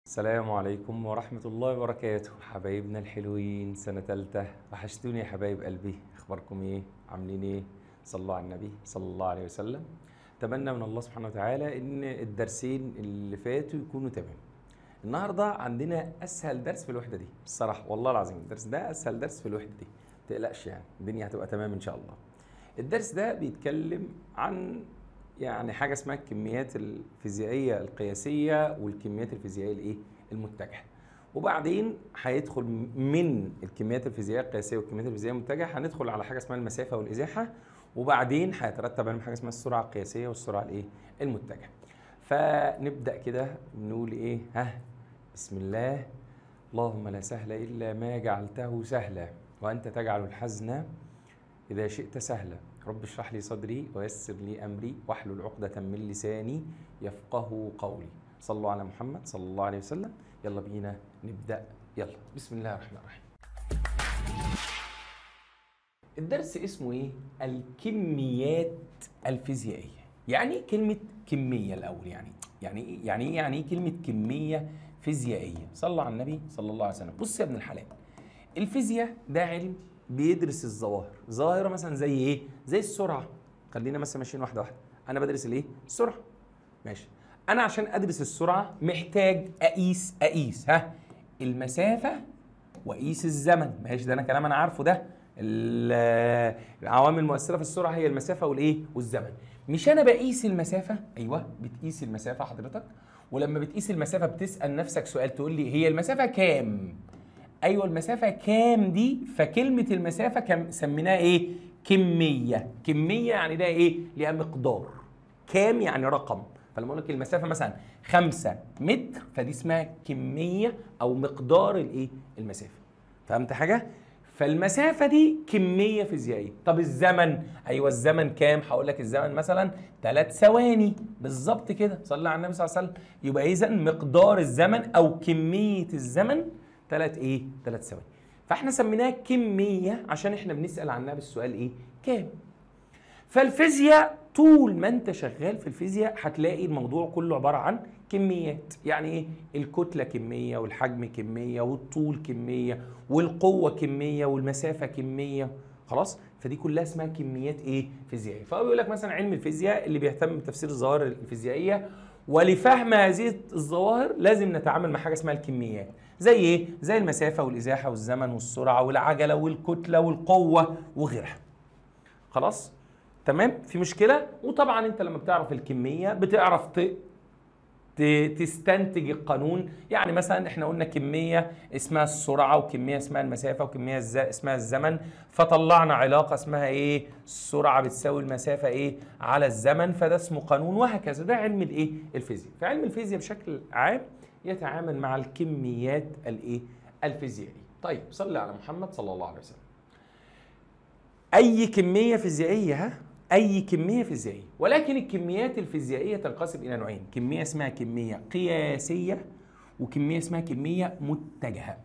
السلام عليكم ورحمة الله وبركاته. حبايبنا الحلوين سنة تالتة، وحشتوني يا حبايب قلبي. اخباركم ايه؟ عاملين ايه؟ صلوا على النبي صلى الله عليه وسلم. اتمنى من الله سبحانه وتعالى ان الدرسين اللي فاتوا يكونوا تمام. النهارده عندنا اسهل درس في الوحدة دي الصراحة، والله العظيم الدرس ده اسهل درس في الوحدة دي. متقلقش، يعني الدنيا هتبقى تمام ان شاء الله. الدرس ده بيتكلم عن حاجه اسمها الكميات الفيزيائيه القياسيه والكميات الفيزيائيه المتجهه. وبعدين هيدخل من الكميات الفيزيائيه القياسيه والكميات الفيزيائيه المتجهه، هندخل على حاجه اسمها المسافه والازاحه، وبعدين هيترتب عليهم حاجه اسمها السرعه القياسيه والسرعه المتجهه. فنبدا كده نقول بسم الله. اللهم لا سهل الا ما جعلته سهلا وانت تجعل الحزن إذا شئت سهلا. رب اشرح لي صدري ويسر لي أمري واحلل عقدة من لساني يفقه قولي. صلوا على محمد صلى الله عليه وسلم. يلا بينا نبدأ. يلا بسم الله الرحمن الرحيم. الدرس اسمه ايه؟ الكميات الفيزيائية. يعني ايه كلمة كمية الأول؟ يعني ايه كلمة كمية فيزيائية؟ صلوا على النبي صلى الله عليه وسلم. بص يا ابن الحلال، الفيزياء ده علم بيدرس الظواهر. ظاهرة مثلا زي ايه؟ زي السرعة. خلينا مثلا ماشيين واحدة واحدة. أنا بدرس السرعة. ماشي. أنا عشان أدرس السرعة محتاج أقيس المسافة وأقيس الزمن. ماشي، ده أنا كلام أنا عارفه. ده العوامل المؤثرة في السرعة هي المسافة والزمن. مش أنا بقيس المسافة؟ أيوه، بتقيس المسافة حضرتك. ولما بتقيس المسافة بتسأل نفسك سؤال، تقول لي هي المسافة كام؟ ايوه، المسافه كام دي؟ فكلمه المسافه كم سميناها ايه؟ كميه. كميه يعني ده ايه؟ ليها مقدار. كام يعني رقم. فلما اقول لك المسافه مثلا 5 متر، فدي اسمها كميه او مقدار المسافه. فهمت حاجه؟ فالمسافه دي كميه فيزيائيه. طب الزمن؟ ايوه الزمن كام؟ هقول لك الزمن مثلا 3 ثواني بالظبط كده. صلى على النبي صلى الله عليه وسلم. يبقى اذا مقدار الزمن او كميه الزمن 3 ثواني. فاحنا سميناها كميه عشان احنا بنسال عنها بالسؤال كام. فالفيزياء طول ما انت شغال في الفيزياء هتلاقي الموضوع كله عباره عن كميات. يعني ايه؟ الكتله كميه، والحجم كميه، والطول كميه، والقوه كميه، والمسافه كميه. خلاص؟ فدي كلها اسمها كميات فيزيائيه. فهو بيقول لك مثلا علم الفيزياء اللي بيهتم بتفسير الظواهر الفيزيائيه، ولفهم هذه الظواهر لازم نتعامل مع حاجه اسمها الكميات. زي ايه؟ زي المسافه والازاحه والزمن والسرعه والعجله والكتله والقوه وغيرها. خلاص؟ تمام؟ في مشكله؟ وطبعا انت لما بتعرف الكميه بتعرف تستنتج القانون. يعني مثلا احنا قلنا كميه اسمها السرعه، وكميه اسمها المسافه، وكميه اسمها الزمن. فطلعنا علاقه اسمها السرعه بتساوي المسافه على الزمن. فده اسمه قانون، وهكذا. ده علم الفيزياء. فعلم الفيزياء بشكل عام يتعامل مع الكميات الفيزيائيه. طيب صلي على محمد صلى الله عليه وسلم. اي كميه فيزيائيه اي كميه فيزيائيه. ولكن الكميات الفيزيائيه تنقسم الى نوعين: كميه اسمها كميه قياسيه، وكميه اسمها كميه متجهه.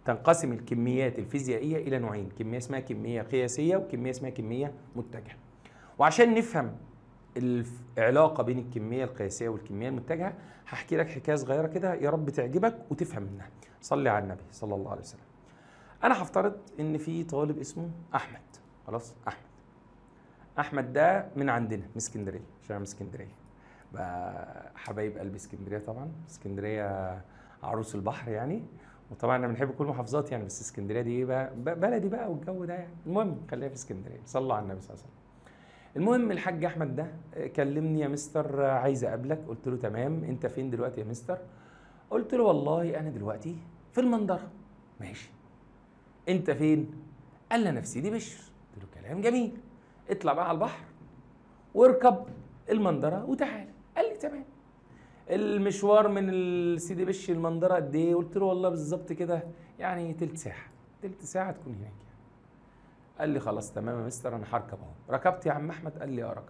تنقسم الكميات الفيزيائيه الى نوعين: كميه اسمها كميه قياسيه، وكميه اسمها كميه متجهه. وعشان نفهم العلاقه بين الكميه القياسيه والكميه المتجهه هحكي لك حكايه صغيره كده، يا رب تعجبك وتفهم منها. صلي على النبي صلى الله عليه وسلم. انا هفترض ان في طالب اسمه احمد. خلاص؟ احمد ده من عندنا من اسكندريه، عشان من اسكندريه بقى. حبايب قلبي اسكندريه طبعا. اسكندريه عروس البحر يعني. وطبعا انا بنحب كل المحافظات يعني، بس اسكندريه دي بقى بلدي بقى، والجو ده يعني. المهم خلينا في اسكندريه. صلوا على النبي صلى الله عليه وسلم. المهم الحاج احمد ده كلمني: يا مستر عايز اقابلك. قلت له تمام، انت فين دلوقتي يا مستر؟ قلت له والله انا دلوقتي في المنظره. ماشي. انت فين؟ قال لي انا في سيدي بشر. قلت له كلام جميل، اطلع بقى على البحر واركب المنظره وتعالى. قال لي تمام. المشوار من سيدي بشر المنظره قد ايه؟ قلت له والله بالظبط كده يعني تلت ساعه تكون هناك يعني. قال لي خلاص تمام يا مستر، انا هركب اهو. ركبت يا عم احمد؟ قال لي ركبت.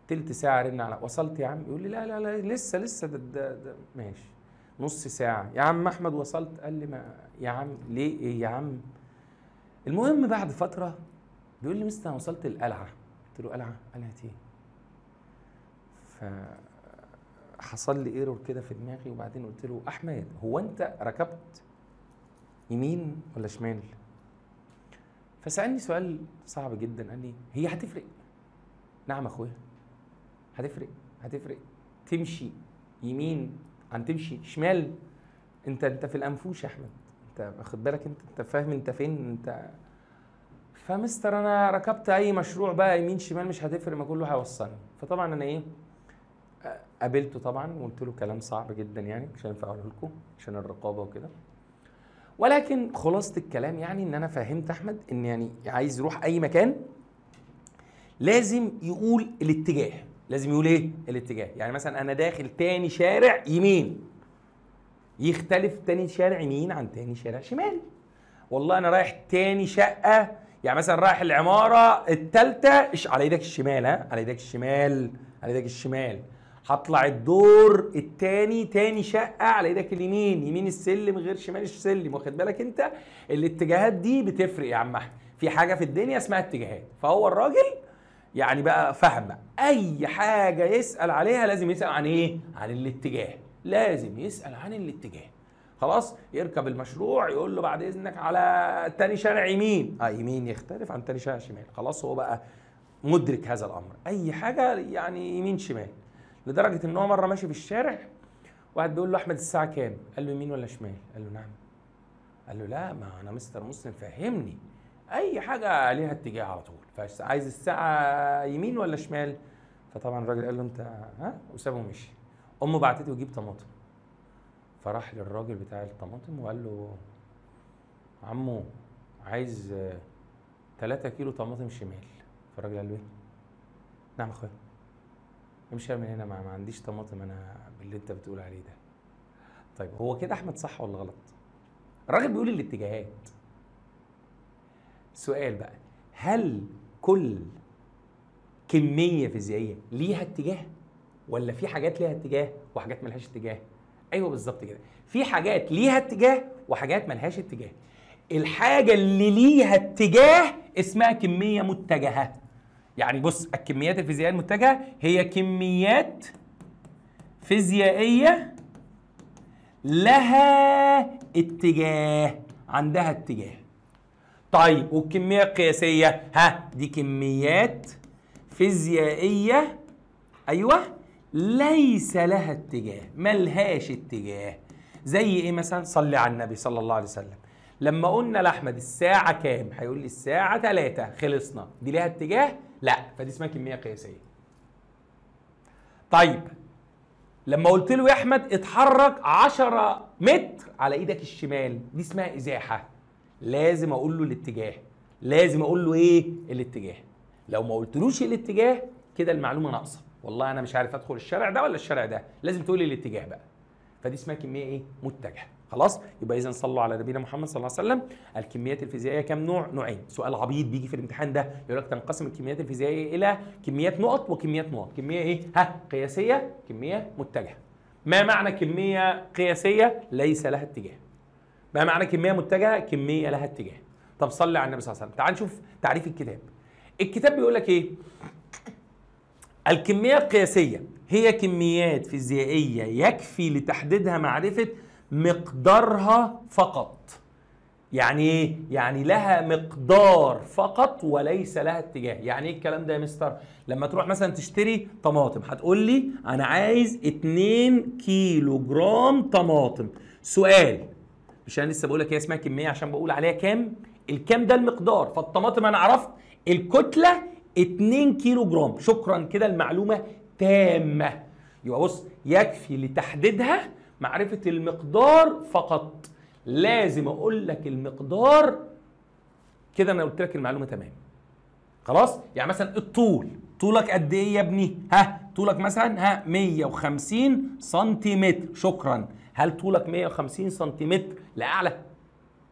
تلت ساعه رن على وصلت يا عم؟ يقول لي لا لا لا لسه ده ماشي. نص ساعه يا عم احمد وصلت؟ قال لي ما يا عم ليه ايه يا عم. المهم بعد فتره بيقول لي مستر انا وصلت القلعه. قلت له قلعه؟ قلعه ايه؟ حصل لي ايرور كده في دماغي، وبعدين قلت له احمد هو انت ركبت يمين ولا شمال؟ فسالني سؤال صعب جدا، قال لي هي هتفرق؟ نعم اخويا هتفرق تمشي يمين عن تمشي شمال. انت في الانفوش يا احمد، انت واخد بالك؟ انت فاهم انت فين انت؟ فمستر انا ركبت اي مشروع بقى يمين شمال مش هتفرق، ما كله هيوصلني. فطبعا انا ايه، قابلته طبعا وقلت له كلام صعب جدا يعني مش هينفع اقوله لكم عشان الرقابه وكده، ولكن خلاصه الكلام يعني ان انا فهمت احمد ان يعني عايز يروح اي مكان لازم يقول الاتجاه. لازم يقول ايه؟ الاتجاه. يعني مثلا انا داخل تاني شارع يمين، يختلف تاني شارع يمين عن تاني شارع شمال. والله انا رايح تاني شقه، يعني مثلا رايح العماره الثالثه على ايدك الشمال، على ايدك الشمال، على ايدك الشمال. هطلع الدور الثاني تاني شقه على ايدك اليمين، يمين السلم غير شمال السلم. واخد بالك انت؟ الاتجاهات دي بتفرق يا عم احمد، في حاجه في الدنيا اسمها اتجاهات. فهو الراجل يعني بقى فهم بقى اي حاجه يسال عليها لازم يسال عن ايه؟ عن الاتجاه. لازم يسال عن الاتجاه. خلاص يركب المشروع يقول له بعد اذنك على تاني شارع يمين، يمين يختلف عن تاني شارع شمال. خلاص هو بقى مدرك هذا الامر، اي حاجه يعني يمين شمال. لدرجه ان هو مره ماشي في الشارع واحد بيقول له احمد الساعه كام؟ قال له يمين ولا شمال؟ قال له نعم. قال له لا ما انا مستر مسلم فهمني، اي حاجه ليها اتجاه على طول، فعايز الساعه يمين ولا شمال؟ فطبعا الراجل قال له انت وسابه ومشي. امه بعتته يجيب طماطم، فراح للراجل بتاع الطماطم وقال له عمو عايز 3 كيلو طماطم شمال. فالراجل قال له ايه؟ نعم اخويا امشي من هنا، ما عنديش طماطم انا باللي انت بتقول عليه ده. طيب هو كده احمد صح ولا غلط؟ الراجل بيقول الاتجاهات. سؤال بقى، هل كل كميه فيزيائيه ليها اتجاه؟ ولا في حاجات ليها اتجاه وحاجات ملهاش اتجاه؟ ايوه بالظبط كده، في حاجات ليها اتجاه وحاجات ملهاش اتجاه. الحاجه اللي ليها اتجاه اسمها كميه متجهه. يعني بص، الكميات الفيزيائيه المتجهه هي كميات فيزيائيه لها اتجاه، عندها اتجاه. طيب والكميه القياسيه دي كميات فيزيائيه ايوه ليس لها اتجاه، ملهاش اتجاه. زي ايه مثلا؟ صلي على النبي صلى الله عليه وسلم. لما قلنا لاحمد الساعه كام هيقول لي الساعه 3، خلصنا. دي ليها اتجاه؟ لا، فدي اسمها كميه قياسيه. طيب لما قلت له يا احمد اتحرك 10 متر على ايدك الشمال، دي اسمها ازاحه. لازم اقول له الاتجاه، لازم اقول له ايه؟ الاتجاه. لو ما قلتلوش الاتجاه كده المعلومه ناقصه. والله انا مش عارف ادخل الشارع ده ولا الشارع ده، لازم تقول لي الاتجاه بقى. فدي اسمها كميه ايه؟ متجهه. خلاص يبقى اذا صلوا على نبينا محمد صلى الله عليه وسلم. الكميات الفيزيائيه كام نوع؟ نوعين. سؤال عبيط بيجي في الامتحان ده يقول لك تنقسم الكميات الفيزيائيه الى كميات نقط وكميات نقط. كميه ايه؟ قياسيه، كميه متجهه. ما معنى كميه قياسيه؟ ليس لها اتجاه. ما معنى كميه متجهه؟ كميه لها اتجاه. طب صلي على النبي صلى الله عليه وسلم. تعال نشوف تعريف الكتاب. الكتاب بيقول لك ايه؟ الكميه القياسيه هي كميات فيزيائيه يكفي لتحديدها معرفه مقدارها فقط. يعني ايه؟ يعني لها مقدار فقط وليس لها اتجاه. يعني ايه الكلام ده يا مستر؟ لما تروح مثلا تشتري طماطم هتقول لي انا عايز 2 كيلو جرام طماطم. سؤال، مش انا لسه بقول لك هي اسمها كميه عشان بقول عليها كام؟ الكام ده المقدار، فالطماطم انا عرفت الكتله 2 كيلو جرام. شكرا كده المعلومه تامه. يبقى بص، يكفي لتحديدها معرفه المقدار فقط. لازم اقول لك المقدار كده، انا قلت لك المعلومه تمام. خلاص؟ يعني مثلا الطول، طولك قد ايه يا ابني؟ طولك مثلا 150 سنتيمتر. شكرا. هل طولك 150 سنتيمتر لاعلى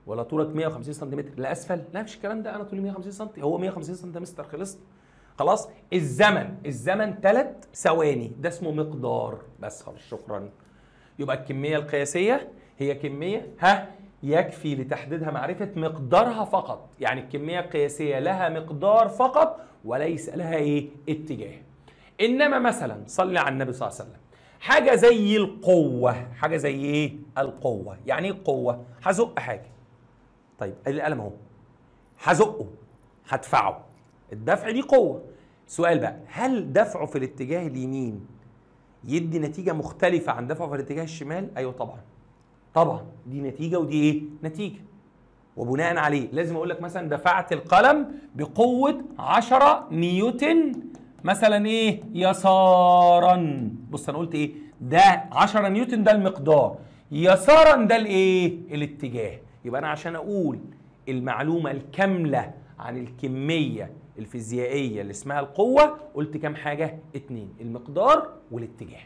ولا طولك 150 سنتيمتر لاسفل؟ لا مش الكلام ده، انا طولي 150 سم، هو 150 سنتيمتر خلصت. خلاص؟ الزمن 3 ثواني، ده اسمه مقدار بس. خلاص شكرا. يبقى الكميه القياسيه هي كميه يكفي لتحديدها معرفه مقدارها فقط. يعني الكميه القياسيه لها مقدار فقط وليس لها ايه؟ اتجاه. انما مثلا صلي على النبي صلى الله عليه وسلم، حاجه زي القوه. حاجه زي ايه؟ القوه. يعني ايه القوه؟ هزق حاجه. طيب القلم اهو، هزقه، هدفعه. الدفع دي قوه. سؤال بقى، هل دفعه في الاتجاه اليمين يدي نتيجه مختلفه عن دفعه في الاتجاه الشمال؟ ايوه طبعا. طبعا دي نتيجه ودي ايه؟ نتيجه. وبناء عليه لازم اقول لك مثلا دفعت القلم بقوه 10 نيوتن مثلا ايه؟ يسارا. بص انا قلت ايه؟ ده 10 نيوتن ده المقدار، يسارا ده الايه؟ الاتجاه. يبقى انا عشان اقول المعلومه الكامله عن الكميه الفيزيائيه اللي اسمها القوه قلت كام حاجه؟ 2، المقدار والاتجاه.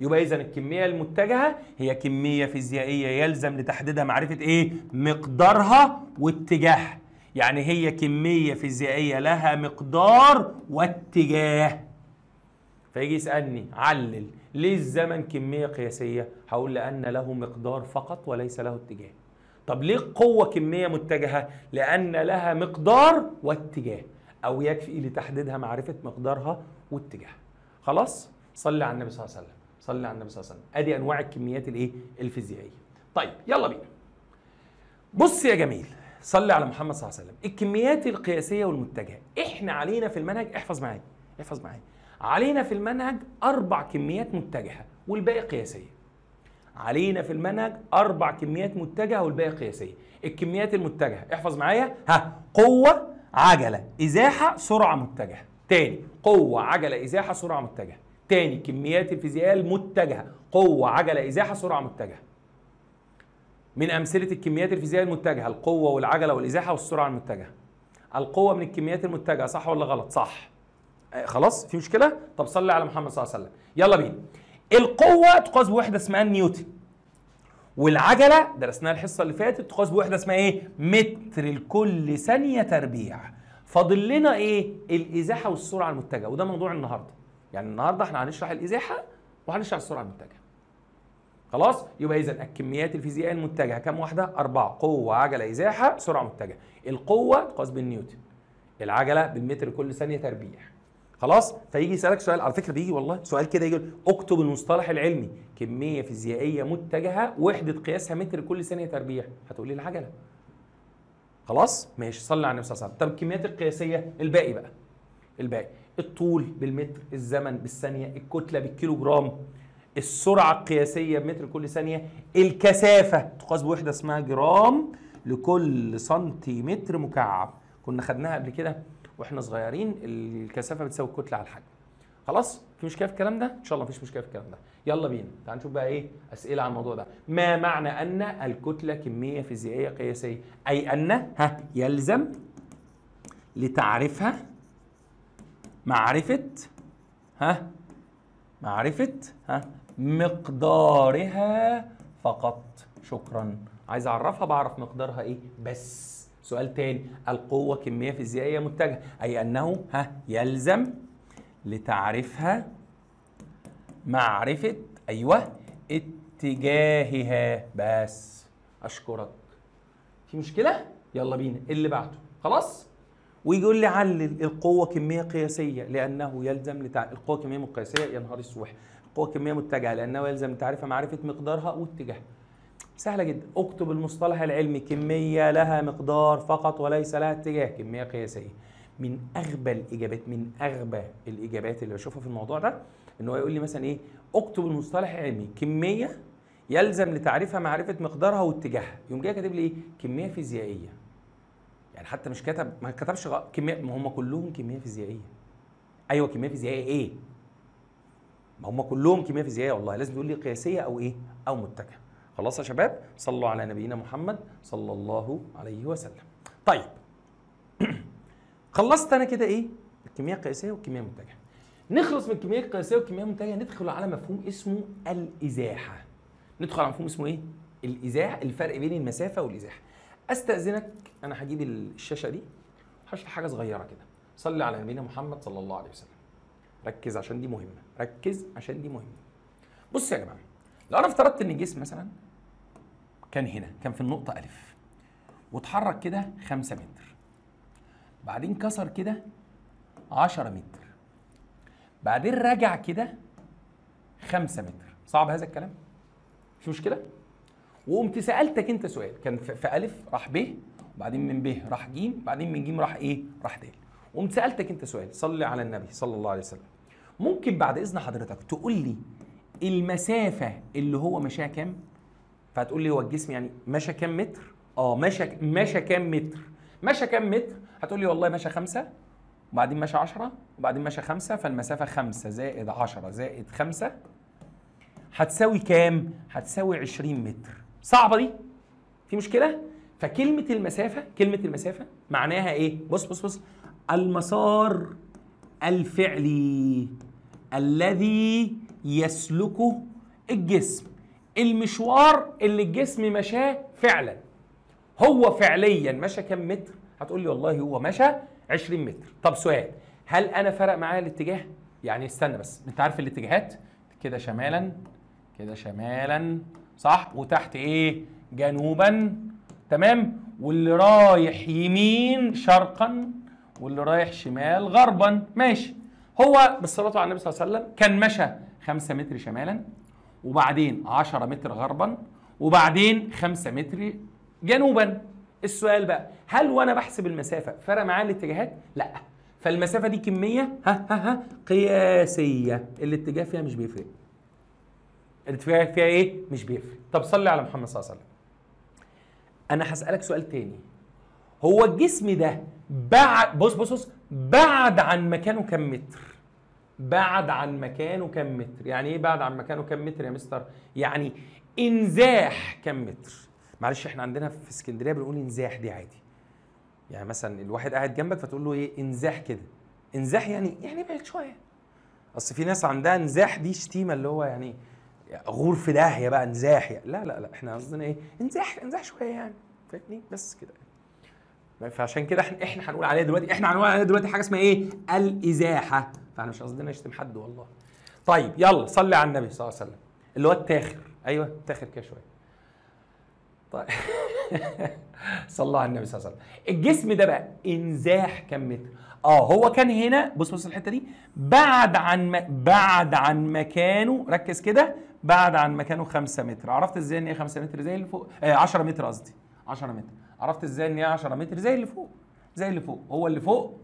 يبقى إذا الكمية المتجهة هي كمية فيزيائية يلزم لتحديدها معرفة إيه؟ مقدارها واتجاهها. يعني هي كمية فيزيائية لها مقدار واتجاه. فيجي يسألني علل ليه الزمن كمية قياسية؟ هقول لأن له مقدار فقط وليس له اتجاه. طب ليه القوة كمية متجهة؟ لأن لها مقدار واتجاه، أو يكفي لتحديدها معرفة مقدارها واتجاهها. خلاص؟ صلي على النبي صلى الله عليه وسلم. صلي على النبي صلى الله عليه وسلم. ادي انواع الكميات الايه؟ الفيزيائيه. طيب يلا بينا. بص يا جميل، صلي على محمد صلى الله عليه وسلم. الكميات القياسيه والمتجهه، احنا علينا في المنهج، احفظ معايا احفظ معايا، علينا في المنهج 4 كميات متجهه والباقي قياسيه. علينا في المنهج 4 كميات متجهه والباقي قياسيه. الكميات المتجهه احفظ معايا، قوه، عجله، ازاحه، سرعه متجهه. تاني، قوه، عجله، ازاحه، سرعه متجهه. تاني، كميات الفيزيائيه المتجهه، قوه، عجله، ازاحه، سرعه متجهه. من امثله الكميات الفيزيائيه المتجهه القوه والعجله والازاحه والسرعه المتجهه. القوه من الكميات المتجهه، صح ولا غلط؟ صح. خلاص في مشكله؟ طب صلي على محمد صلى الله عليه وسلم. يلا بينا. القوه تقاس بوحده اسمها نيوتن، والعجله درسناها الحصه اللي فاتت تقاس بوحده اسمها ايه؟ متر لكل ثانيه تربيع. فاضل لنا ايه؟ الازاحه والسرعه المتجهه، وده موضوع النهارده. يعني النهارده احنا هنشرح الازاحه وهنشرح السرعه المتجهه. خلاص؟ يبقى اذا الكميات الفيزيائيه المتجهه كام واحده؟ 4، قوه، عجله، ازاحه، سرعه متجهه. القوه تقاس بالنيوتن، العجله بالمتر كل ثانيه تربيع. خلاص؟ فيجي يسالك سؤال، على فكره بيجي والله سؤال كده، يجي اكتب المصطلح العلمي، كميه فيزيائيه متجهه وحده قياسها متر كل ثانيه تربيع. هتقول لي العجله. خلاص؟ ماشي، صلي على النبي صلى الله عليه وسلم. طب الكميات القياسيه الباقي بقى. الباقي، الطول بالمتر، الزمن بالثانيه، الكتله بالكيلو جرام، السرعه القياسيه بمتر كل ثانيه، الكثافه تقاس بوحده اسمها جرام لكل سنتيمتر مكعب. كنا خدناها قبل كده واحنا صغيرين، الكثافه بتساوي الكتله على الحجم. خلاص؟ في مشكله في الكلام ده؟ ان شاء الله مفيش مشكله في الكلام ده. يلا بينا، تعال نشوف بقى ايه اسئله عن الموضوع ده. ما معنى ان الكتله كميه فيزيائيه قياسيه؟ اي ان يلزم لتعريفها معرفه مقدارها فقط. شكرا. عايز اعرفها بعرف مقدارها ايه بس. سؤال تاني، القوة كمية فيزيائية متجهة، أي أنه يلزم لتعريفها معرفة اتجاهها بس. أشكرك. في مشكلة؟ يلا بينا اللي بعده. خلاص؟ ويقول لي علل القوة كمية قياسية لأنه يلزم القوة كمية مقياسية. يا نهار السوح. القوة كمية متجهة لأنه يلزم لتعريفها معرفة مقدارها واتجاهها. سهلة جدا، اكتب المصطلح العلمي، كمية لها مقدار فقط وليس لها اتجاه، كمية قياسية. من أغبى الإجابات اللي بشوفها في الموضوع ده إن هو يقول لي مثلا إيه؟ اكتب المصطلح العلمي، كمية يلزم لتعريفها معرفة مقدارها واتجاهها. يقوم جاي كاتب لي إيه؟ كمية فيزيائية. يعني حتى مش كتب، ما كتبش كمية، ما هم كلهم كمية فيزيائية. أيوه كمية فيزيائية إيه؟ ما هم كلهم كمية فيزيائية والله، لازم تقول لي قياسية أو إيه؟ أو متجهة. خلاص يا شباب؟ صلوا على نبينا محمد صلى الله عليه وسلم. طيب خلصت انا كده ايه؟ الكميه القياسيه والكميه المتجهه. نخلص من الكميه القياسيه والكميه المتجهه، ندخل على مفهوم اسمه الازاحه. ندخل على مفهوم اسمه ايه؟ الازاحه، الفرق بين المسافه والازاحه. استاذنك انا هجيب الشاشه دي وهشرح حاجه صغيره كده. صلي على نبينا محمد صلى الله عليه وسلم. ركز عشان دي مهمه، ركز عشان دي مهمه. بص يا جماعه، لو انا افترضت ان الجسم مثلا كان هنا، كان في النقطة ألف، واتحرك كده 5 متر، بعدين كسر كده 10 متر، بعدين رجع كده 5 متر. صعب هذا الكلام؟ مش مشكله. وقمت سالتك انت سؤال، كان في الف راح ب، وبعدين من ب راح ج، بعدين من ج راح ايه؟ راح د. وقمت سالتك انت سؤال، صلي على النبي صلى الله عليه وسلم. ممكن بعد اذن حضرتك تقول لي المسافه اللي هو مشاها كام؟ فهتقول لي هو الجسم يعني مشى كام متر؟ مشى كام متر؟ مشى كام متر؟ هتقول لي والله مشى 5، وبعدين مشى 10، وبعدين مشى 5، فالمسافه 5 زائد 10 زائد 5 هتساوي كام؟ هتساوي 20 متر. صعبه دي؟ في مشكله؟ فكلمه المسافه، كلمه المسافه معناها ايه؟ بص المسار الفعلي الذي يسلكه الجسم، المشوار اللي الجسم مشاه فعلا. هو فعليا مشى كام متر؟ هتقول لي والله هو مشى 20 متر. طب سؤال، هل انا فرق معايا الاتجاه؟ يعني استنى بس، انت عارف الاتجاهات كده شمالا، كده شمالا صح، وتحت ايه؟ جنوبا، تمام، واللي رايح يمين شرقا واللي رايح شمال غربا، ماشي. هو بالصلاه على النبي صلى الله عليه وسلم كان مشى 5 متر شمالا، وبعدين 10 متر غربا، وبعدين 5 متر جنوبا. السؤال بقى، هل وانا بحسب المسافه فرق معايا الاتجاهات؟ لا. فالمسافه دي كميه قياسيه، الاتجاه فيها مش بيفرق. الاتجاه فيها ايه؟ مش بيفرق. طب صلي على محمد صلى الله عليه وسلم. انا هسالك سؤال تاني، هو الجسم ده بعد بص بعد عن مكانه كم متر؟ بعد عن مكانه كم متر؟ يعني ايه بعد عن مكانه كم متر يا مستر؟ يعني انزاح كم متر؟ معلش احنا عندنا في اسكندريه بنقول انزاح دي عادي. يعني مثلا الواحد قاعد جنبك فتقول له ايه؟ انزاح كده. انزاح يعني بعد شويه. اصل في ناس عندها انزاح دي شتيمه، اللي هو يعني غور في داهيه بقى انزاح يعني. لا احنا قصدنا ايه؟ انزاح شويه يعني، فاهمني؟ بس كده. فعشان كده احنا هنقول عليها دلوقتي، حاجه اسمها ايه؟ الازاحه. فاحنا مش قصدنا نشتم حد والله. طيب يلا صلي على النبي صلى الله عليه وسلم، اللي هو التاخر. ايوه التاخر كده شويه. طيب صلى على النبي صلى الله عليه وسلم. الجسم ده بقى انزاح كم متر؟ هو كان هنا، بص الحته دي، بعد عن مكانه، ركز كده، بعد عن مكانه 5 متر. عرفت ازاي ان هي 5 متر زي اللي فوق؟ 10 متر قصدي، 10 متر. عرفت ازاي ان هي 10 متر زي اللي فوق؟ زي اللي فوق. هو اللي فوق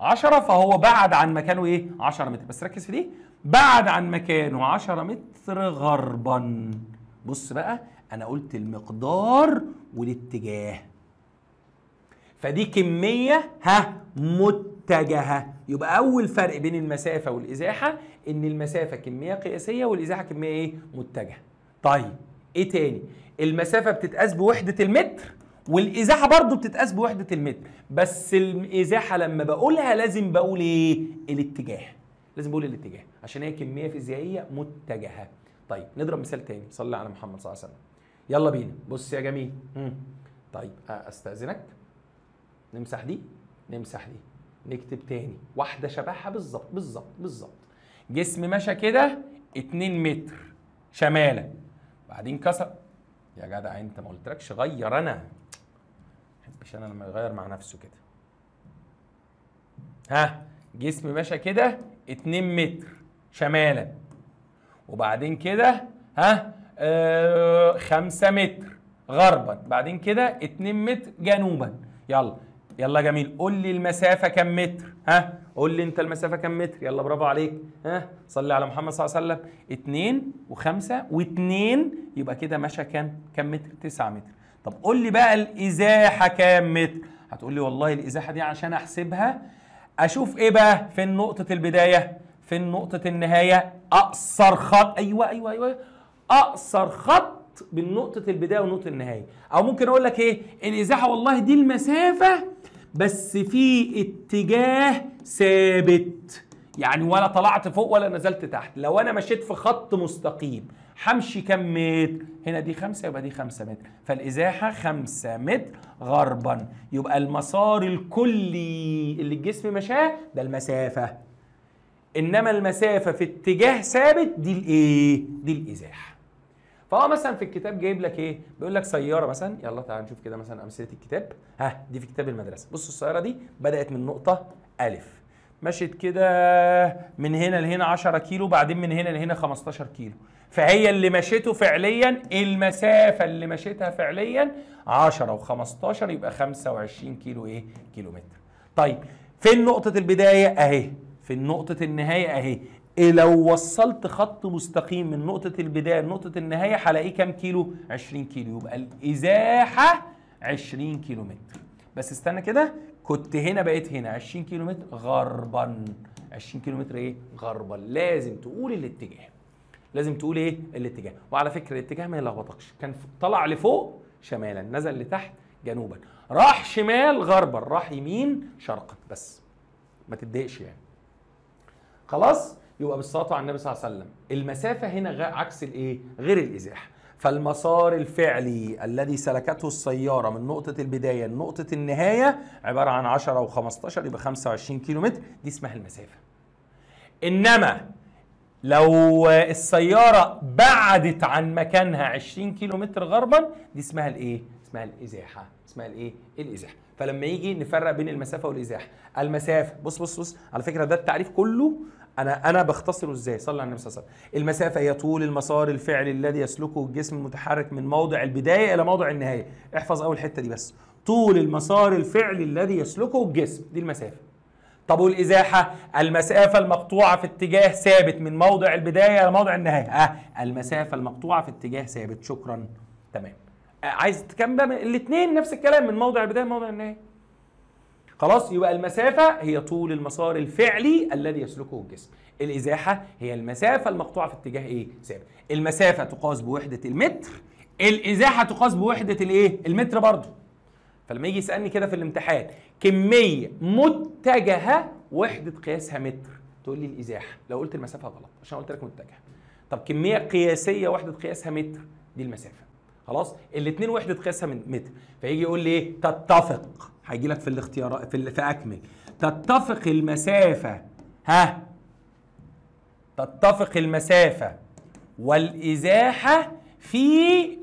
10، فهو بعد عن مكانه ايه؟ 10 متر. بس ركز في دي، بعد عن مكانه 10 متر غربا. بص بقى، انا قلت المقدار والاتجاه، فدي كميه متجهه. يبقى اول فرق بين المسافه والازاحه ان المسافه كميه قياسيه والازاحه كميه ايه؟ متجهه. طيب ايه تاني؟ المسافه بتتقاس بوحده المتر، والازاحه برضو بتتقاس بوحده المتر، بس الازاحه لما بقولها لازم بقول ايه؟ الاتجاه. لازم بقول الاتجاه عشان هي كميه فيزيائيه متجهه. طيب نضرب مثال تاني، صلي على محمد صلى الله عليه وسلم. يلا بينا. بص يا جميل. طيب استاذنك نمسح دي، نمسح دي، نكتب تاني واحده شبهها بالظبط. جسم مشى كده 2 متر شمالا، بعدين كسر. يا جدع انت ما قلتلكش غير؟ انا ما بحبش انا لما يغير مع نفسه كده. جسم مشى كده 2 متر شمالا، وبعدين كده 5 متر غربا، بعدين كده 2 متر جنوبا. يلا جميل، قول لي المسافة كم متر؟ قول لي انت المسافة كم متر؟ يلا برافو عليك. صلي على محمد صلى الله عليه وسلم. 2 و5 و2، يبقى كده مشى كم متر؟ 9 متر. طب قول لي بقى الإزاحة كم متر؟ هتقول لي والله الإزاحة دي عشان أحسبها أشوف إيه بقى؟ فين نقطة البداية؟ فين نقطة النهاية؟ أقصر خط. أيوه أقصر خط بين نقطة البداية ونقطة النهاية. أو ممكن أقول لك إيه؟ الإزاحة والله دي المسافة بس في اتجاه ثابت، يعني ولا طلعت فوق ولا نزلت تحت. لو أنا مشيت في خط مستقيم همشي كم متر؟ هنا دي 5 يبقى دي 5 متر، فالإزاحة 5 متر غربا. يبقى المسار الكلي اللي الجسم مشاه ده المسافة، إنما المسافة في اتجاه ثابت دي الإيه؟ دي الإزاحة. فهو مثلا في الكتاب جايب لك ايه؟ بيقول لك سياره مثلا. يلا تعال نشوف كده مثلا امثله الكتاب. دي في كتاب المدرسه. بص السياره دي بدات من نقطه الف، مشت كده من هنا لهنا 10 كيلو، بعدين من هنا لهنا 15 كيلو، فهي اللي مشيته فعليا، المسافة اللي مشيتها فعليا 10 و15 يبقى 25 كيلو ايه؟ كيلو متر. طيب فين نقطة البداية؟ اهي. في نقطة النهاية اهي. إيه لو وصلت خط مستقيم من نقطة البداية لنقطة النهاية هلاقيه كام كيلو؟ 20 كيلو، يبقى الإزاحة 20 كيلو متر. بس استنى كده، كنت هنا بقيت هنا 20 كيلو متر غربا. 20 كيلو متر ايه؟ غربا. لازم تقول الاتجاه. لازم تقول ايه؟ الاتجاه. وعلى فكرة الاتجاه ما يلخبطكش، كان طلع لفوق شمالا، نزل لتحت جنوبا، راح شمال غربا، راح يمين شرقا، بس ما تتضايقش يعني. خلاص؟ يبقى بالصلاه على النبي صلى الله عليه وسلم المسافه هنا عكس الايه؟ غير الازاحه. فالمسار الفعلي الذي سلكته السياره من نقطه البدايه لنقطه النهايه عباره عن 10 و15 يبقى 25 كيلو متر، دي اسمها المسافه. انما لو السياره بعدت عن مكانها 20 كيلو متر غربا دي اسمها الايه؟ اسمها الازاحه. اسمها الايه؟ الازاحه. فلما يجي نفرق بين المسافه والازاحه، المسافه بص بص بص، على فكره ده التعريف كله انا بختصره ازاي؟ صلى على النبي صلى الله عليه وسلم. المسافه هي طول المسار الفعلي الذي يسلكه الجسم المتحرك من موضع البدايه الى موضع النهايه. احفظ اول حته دي بس، طول المسار الفعلي الذي يسلكه الجسم، دي المسافه. طب والازاحه؟ المسافه المقطوعه في اتجاه ثابت من موضع البدايه الى موضع النهايه. المسافه المقطوعه في اتجاه ثابت. شكرا. تمام. عايز تكمل بقى الاثنين نفس الكلام، من موضع البدايه لموضع النهايه. خلاص؟ يبقى المسافه هي طول المسار الفعلي الذي يسلكه الجسم. الازاحه هي المسافه المقطوعه في اتجاه ايه؟ ثابت. المسافه تقاس بوحده المتر، الازاحه تقاس بوحده الايه؟ المتر برضه. فلما يجي يسالني كده في الامتحان كميه متجهه وحده قياسها متر، تقول لي الازاحه. لو قلت المسافه غلط عشان قلت لك متجهه. طب كميه قياسيه وحده قياسها متر، دي المسافه. خلاص؟ الاثنين وحده قياسها من متر. فيجي يقول لي ايه؟ تتفق، هيجي لك في الاختيارات في اكمل، تتفق المسافه تتفق المسافه والازاحه في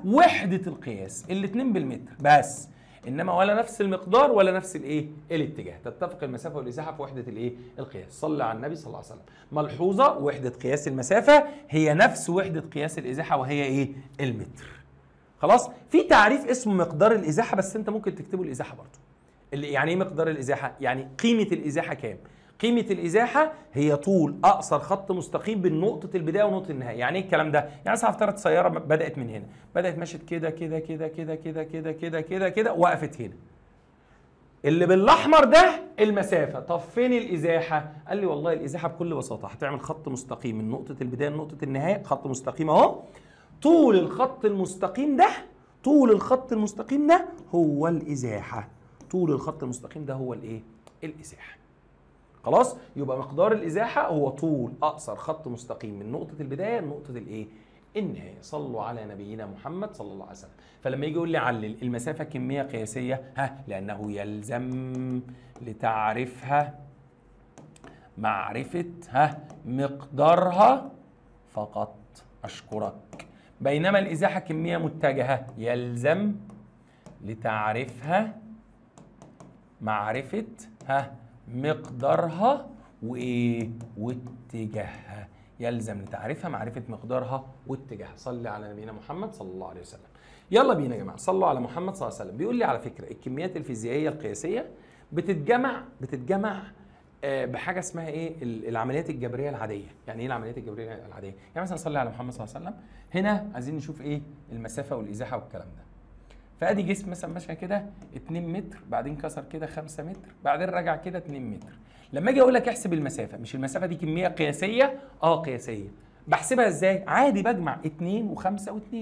وحده القياس، الاثنين بالمتر بس، انما ولا نفس المقدار ولا نفس الايه؟ الاتجاه. تتفق المسافه والازاحه في وحده الايه؟ القياس. صلى على النبي صلى الله عليه وسلم. ملحوظه، وحده قياس المسافه هي نفس وحده قياس الازاحه وهي ايه؟ المتر. خلاص؟ في تعريف اسمه مقدار الازاحه، بس انت ممكن تكتبه الازاحه برضه. يعني ايه مقدار الازاحه؟ يعني قيمه الازاحه كام؟ قيمة الإزاحة هي طول أقصر خط مستقيم بين نقطة البداية ونقطة النهاية. يعني إيه الكلام ده؟ يعني مثلا هفترض سيارة بدأت من هنا، بدأت مشت كده كده كده كده كده كده كده كده كده وقفت هنا. اللي بالأحمر ده المسافة. طب فين الإزاحة؟ قال لي والله الإزاحة بكل بساطة هتعمل خط مستقيم من نقطة البداية لنقطة النهاية، خط مستقيم أهو. طول الخط المستقيم ده، طول الخط المستقيم ده هو الإزاحة. طول الخط المستقيم ده هو الإيه؟ الإزاحة. خلاص؟ يبقى مقدار الازاحه هو طول اقصر خط مستقيم من نقطه البدايه لنقطه الايه؟ النهايه. صلوا على نبينا محمد صلى الله عليه وسلم. فلما يجي يقول لي علل المسافه كميه قياسيه، لانه يلزم لتعرفها معرفه مقدارها فقط. اشكرك. بينما الازاحه كميه متجهه، يلزم لتعرفها معرفه مقدارها وايه؟ واتجاهها. يلزم لتعريفها معرفه مقدارها واتجاهها. صلي على نبينا محمد صلى الله عليه وسلم. يلا بينا يا جماعه، صلوا على محمد صلى الله عليه وسلم. بيقول لي على فكره الكميات الفيزيائيه القياسيه بتتجمع بحاجه اسمها ايه؟ العمليات الجبريه العاديه. يعني ايه العمليات الجبريه العاديه؟ يعني مثلا صلي على محمد صلى الله عليه وسلم، هنا عايزين نشوف ايه؟ المسافه والازاحه والكلام ده. فادي جسم مثلا ماشي كده 2 متر، بعدين كسر كده 5 متر، بعدين رجع كده 2 متر. لما اجي اقول لك احسب المسافه، مش المسافه دي كميه قياسيه؟ قياسيه. بحسبها ازاي؟ عادي بجمع 2 و5 و2،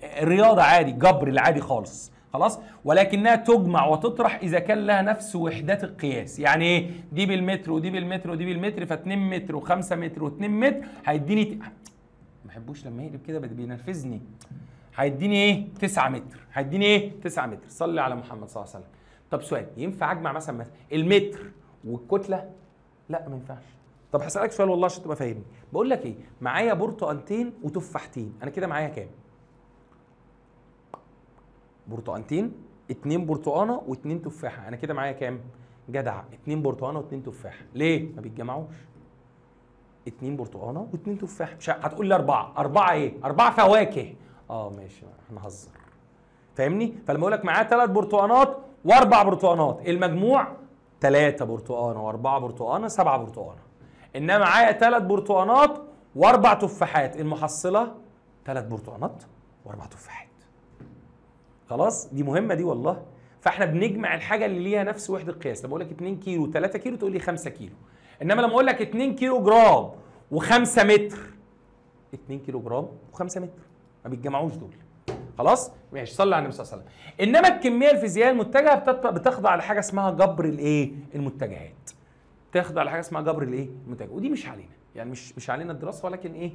الرياضه عادي، جبر العادي خالص. خلاص؟ ولكنها تجمع وتطرح اذا كان لها نفس وحدات القياس. يعني ايه؟ دي بالمتر ودي بالمتر ودي بالمتر، ف2 متر و5 متر و2 متر هيديني ما بحبوش لما يقلب كده، بينرفزني. هيديني ايه؟ 9 متر. هيديني ايه؟ 9 متر. صلي على محمد صلى الله عليه وسلم. طب سؤال، ينفع اجمع مثلا المتر والكتله؟ لا ما ينفعش. طب هسألك سؤال والله عشان تبقى فاهمني. بقول لك ايه؟ معايا برتقانتين وتفاحتين، انا كده معايا كام؟ برتقانتين، 2 برتقانه و2 تفاحه، انا كده معايا كام؟ جدع، 2 برتقانه و2 تفاح، ليه؟ ما بيتجمعوش. 2 برتقانه و2 تفاح، مش هتقول لي 4، 4 ايه؟ 4 فواكه. ماشي هنهزر. فاهمني؟ فلما اقول لك معاه 3 برتقانات و4 برتقانات، المجموع 3 برتقانه و4 برتقانه 7 برتقانه. انما معايا 3 برتقانات و4 تفاحات، المحصله 3 برتقانات و4 تفاحات. خلاص؟ دي مهمه دي والله. فاحنا بنجمع الحاجه اللي ليها نفس وحده قياس. لما اقول لك 2 كيلو 3 كيلو تقول لي 5 كيلو. انما لما اقول لك 2 كيلو جرام و5 متر، 2 كيلو جرام و5 متر ما بيتجمعوش دول. خلاص؟ ماشي، صلي على النبي صلى الله عليه وسلم. انما الكميه الفيزيائيه المتجهه بتخضع لحاجه اسمها جبر الايه؟ المتجهات. تخضع لحاجه اسمها جبر الايه؟ المتجهات، ودي مش علينا، يعني مش علينا الدراسه، ولكن ايه؟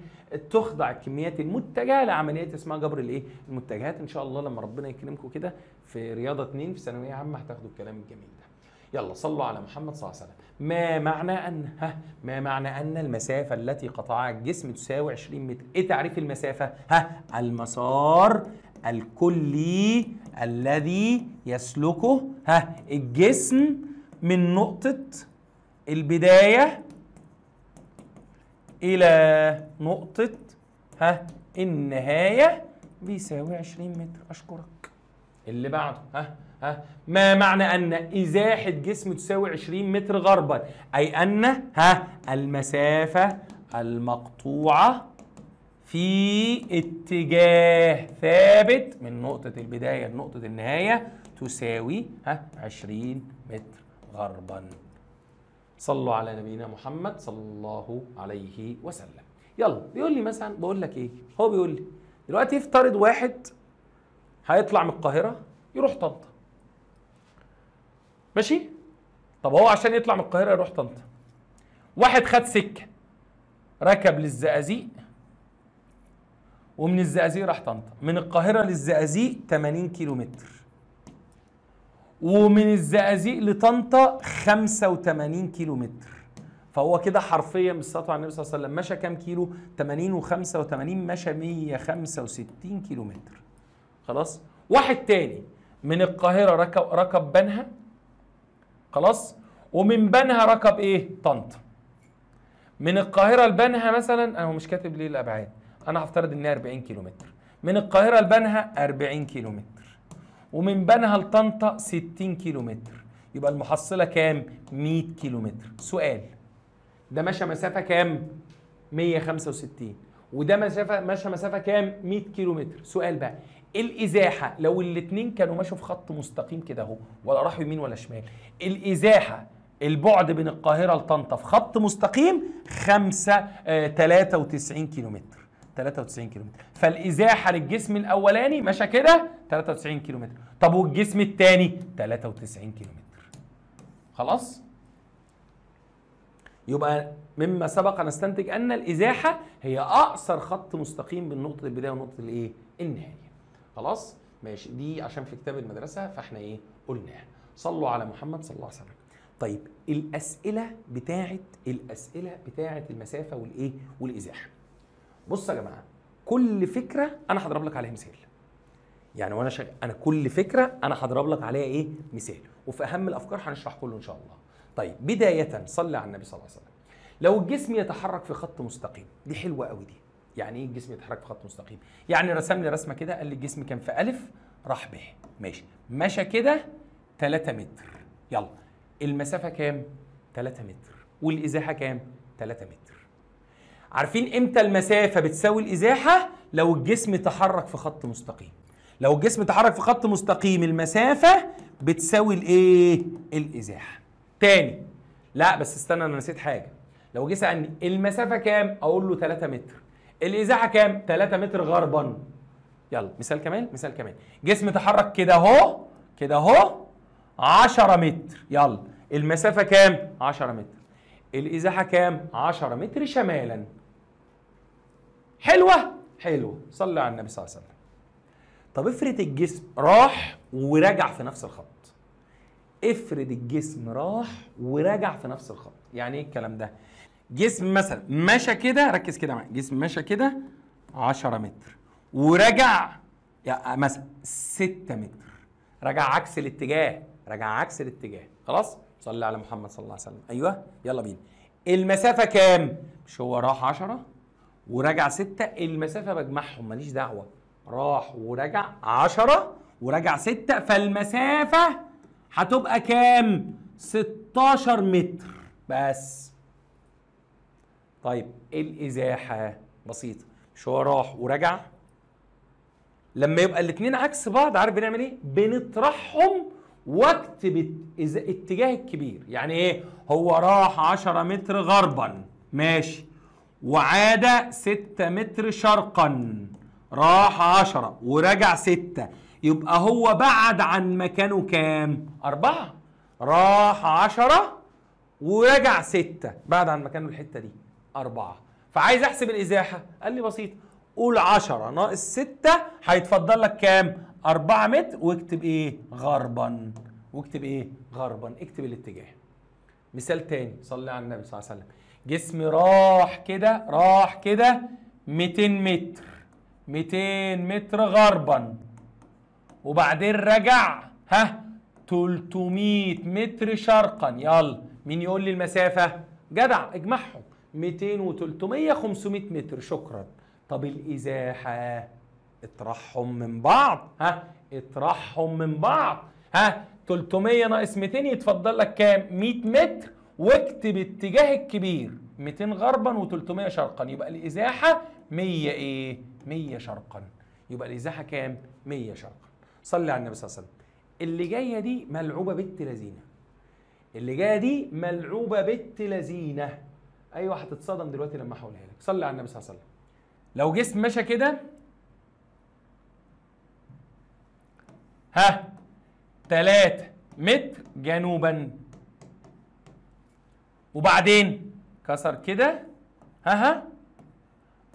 تخضع الكميات المتجهه لعمليات اسمها جبر الايه؟ المتجهات. ان شاء الله لما ربنا يكرمكم كده في رياضه 2 في ثانويه عامه هتاخدوا الكلام الجميل ده. يلا صلوا على محمد صلى الله عليه وسلم. ما معنى ان المسافه التي قطعها الجسم تساوي 20 متر؟ ايه تعريف المسافه؟ المسار الكلي الذي يسلكه الجسم من نقطة البداية إلى نقطة النهاية بيساوي 20 متر. أشكرك. اللي بعده ما معنى أن إزاحة جسم تساوي 20 متر غربا؟ أي أن المسافة المقطوعة في اتجاه ثابت من نقطة البداية لنقطة النهاية تساوي 20 متر غربا. صلوا على نبينا محمد صلى الله عليه وسلم. يلا بيقول لي مثلا، بقول لك ايه؟ هو بيقول لي دلوقتي افترض واحد هيطلع من القاهرة يروح طنطا. ماشي؟ طب هو عشان يطلع من القاهرة يروح طنطا، واحد خد سكة ركب للزقازيق ومن الزقازيق راح طنطا. من القاهرة للزقازيق 80 كيلو متر، ومن الزقازيق لطنطا 85 كيلو متر. فهو كده حرفيا بالصلاه على النبي صلى الله عليه وسلم مشى كام كيلو؟ 80 و85 مشى 165 كيلو متر. خلاص؟ واحد تاني من القاهرة ركب بنها، خلاص؟ ومن بنها ركب ايه؟ طنطا. من القاهرة لبنها مثلا، انا مش كاتب ليه الابعاد، انا هفترض انها 40 كيلو متر. من القاهرة لبنها 40 كيلو متر، ومن بنها لطنطا 60 كيلو متر. يبقى المحصلة كام؟ 100 كيلو متر. سؤال، ده مشى مسافة كام؟ 165، وده مشى مسافة كام؟ 100 كيلو متر. سؤال بقى، الإزاحة لو الاتنين كانوا ماشوا في خط مستقيم كده اهو، ولا راحوا يمين ولا شمال، الإزاحة البعد بين القاهرة لطنطا في خط مستقيم 93 كيلو متر. 93 كيلو متر. فالإزاحة للجسم الأولاني مشى كده 93 كيلو متر. طب والجسم الثاني 93 كيلو متر. خلاص؟ يبقى مما سبق نستنتج أن الإزاحة هي أقصر خط مستقيم بين نقطة البداية ونقطة الإيه؟ النهاية. خلاص؟ ماشي، دي عشان في كتاب المدرسة فإحنا إيه؟ قلناها. صلوا على محمد صلى الله عليه وسلم. طيب الأسئلة بتاعت المسافة والإيه؟ والإزاحة. بصوا يا جماعه، كل فكره انا هضرب لك عليها مثال. يعني وانا انا كل فكره انا هضرب لك عليها ايه؟ مثال، وفي اهم الافكار هنشرح كله ان شاء الله. طيب بدايه صلي على النبي صلى الله عليه وسلم. لو الجسم يتحرك في خط مستقيم، دي حلوه قوي دي. يعني ايه الجسم يتحرك في خط مستقيم؟ يعني رسم لي رسمه كده، قال لي الجسم كان في الف راح ب، ماشي، مشى كده 3 متر. يلا المسافه كام؟ 3 متر، والازاحه كام؟ 3 متر. عارفين امتى المسافة بتساوي الإزاحة؟ لو الجسم تحرك في خط مستقيم. لو الجسم تحرك في خط مستقيم المسافة بتساوي الايه؟ الإزاحة. تاني، لا بس استنى انا نسيت حاجة. لو جه سألني المسافة كام؟ اقول له 3 متر. الإزاحة كام؟ 3 متر غربا. يلا مثال كمان، مثال كمان. جسم تحرك كده اهو، كده اهو 10 متر. يلا المسافة كام؟ 10 متر. الإزاحة كام؟ 10 متر شمالا. حلوة؟ حلوة. صلي على النبي صلى الله عليه وسلم. طب افرض الجسم راح ورجع في نفس الخط. افرض الجسم راح ورجع في نفس الخط. يعني ايه الكلام ده؟ جسم مثلا مشى كده، ركز كده معايا، جسم مشى كده 10 متر ورجع مثلا 6 متر. رجع عكس الاتجاه، رجع عكس الاتجاه. خلاص؟ صلي على محمد صلى الله عليه وسلم. ايوه يلا بينا. المسافه كام؟ مش هو راح 10 ورجع 6؟ المسافه بجمعهم ماليش دعوه، راح ورجع 10 ورجع 6، فالمسافه هتبقى كام؟ 16 متر بس. طيب الازاحه بسيطه، مش هو راح ورجع؟ لما يبقى الاثنين عكس بعض عارف بنعمل ايه؟ بنطرحهم واكتب اتجاه الكبير. يعني ايه؟ هو راح 10 متر غربا ماشي، وعاد 6 متر شرقا، راح 10 ورجع 6، يبقى هو بعد عن مكانه كام؟ 4. راح 10 ورجع 6، بعد عن مكانه الحته دي 4. فعايز احسب الازاحه، قال لي بسيط، قول 10 ناقص 6 هيتفضل لك كام؟ 4 متر، واكتب ايه؟ غربا. واكتب ايه؟ غربا، اكتب الاتجاه. مثال تاني، صلي على النبي صلى الله عليه وسلم. جسمي راح كده 200 متر، 200 متر غربا، وبعدين رجع 300 متر شرقا. يلا مين يقول لي المسافة؟ جدع اجمعهم، 200 و300 500 متر. شكرا. طب الإزاحة اطرحهم من بعض، اطرحهم من بعض. 300 ناقص 200 يتفضل لك كام؟ 100 متر، واكتب اتجاه الكبير، 200 غربا و300 شرقا، يبقى الإزاحة 100 ايه؟ 100 شرقا. يبقى الإزاحة كام؟ 100 شرقا. صلي على النبي صلى الله عليه وسلم. اللي جاية دي ملعوبة بنت لذينة، اللي جاية دي ملعوبة بنت لذينة. ايوه هتتصدم دلوقتي لما هقولها لك. صلي على النبي صلى الله عليه وسلم. لو جسم ماشي كده 3 متر جنوبا، وبعدين كسر كده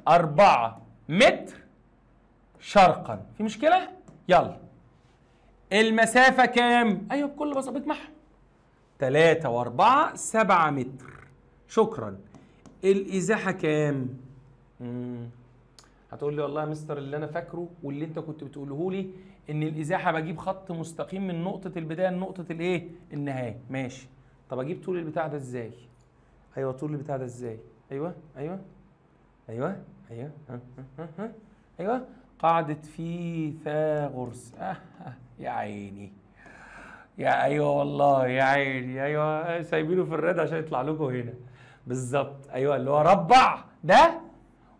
4 متر شرقا. في مشكلة؟ يلا المسافة كام؟ ايوه بكل بساطة بتمحى 3 و4 7 متر. شكرا. الازاحة كام؟ هتقول لي والله يا مستر اللي انا فاكره واللي انت كنت بتقوله لي ان الازاحه بجيب خط مستقيم من نقطه البدايه لنقطه الايه؟ النهايه. ماشي. طب اجيب طول البتاع ده ازاي؟ ايوه طول البتاع ده ازاي؟ ايوه ايوه قاعده فيثاغورس. يا عيني، يا ايوه والله يا عيني، ايوه سايبينه في الرد عشان يطلع لكم هنا بالظبط. ايوه اللي هو ربع ده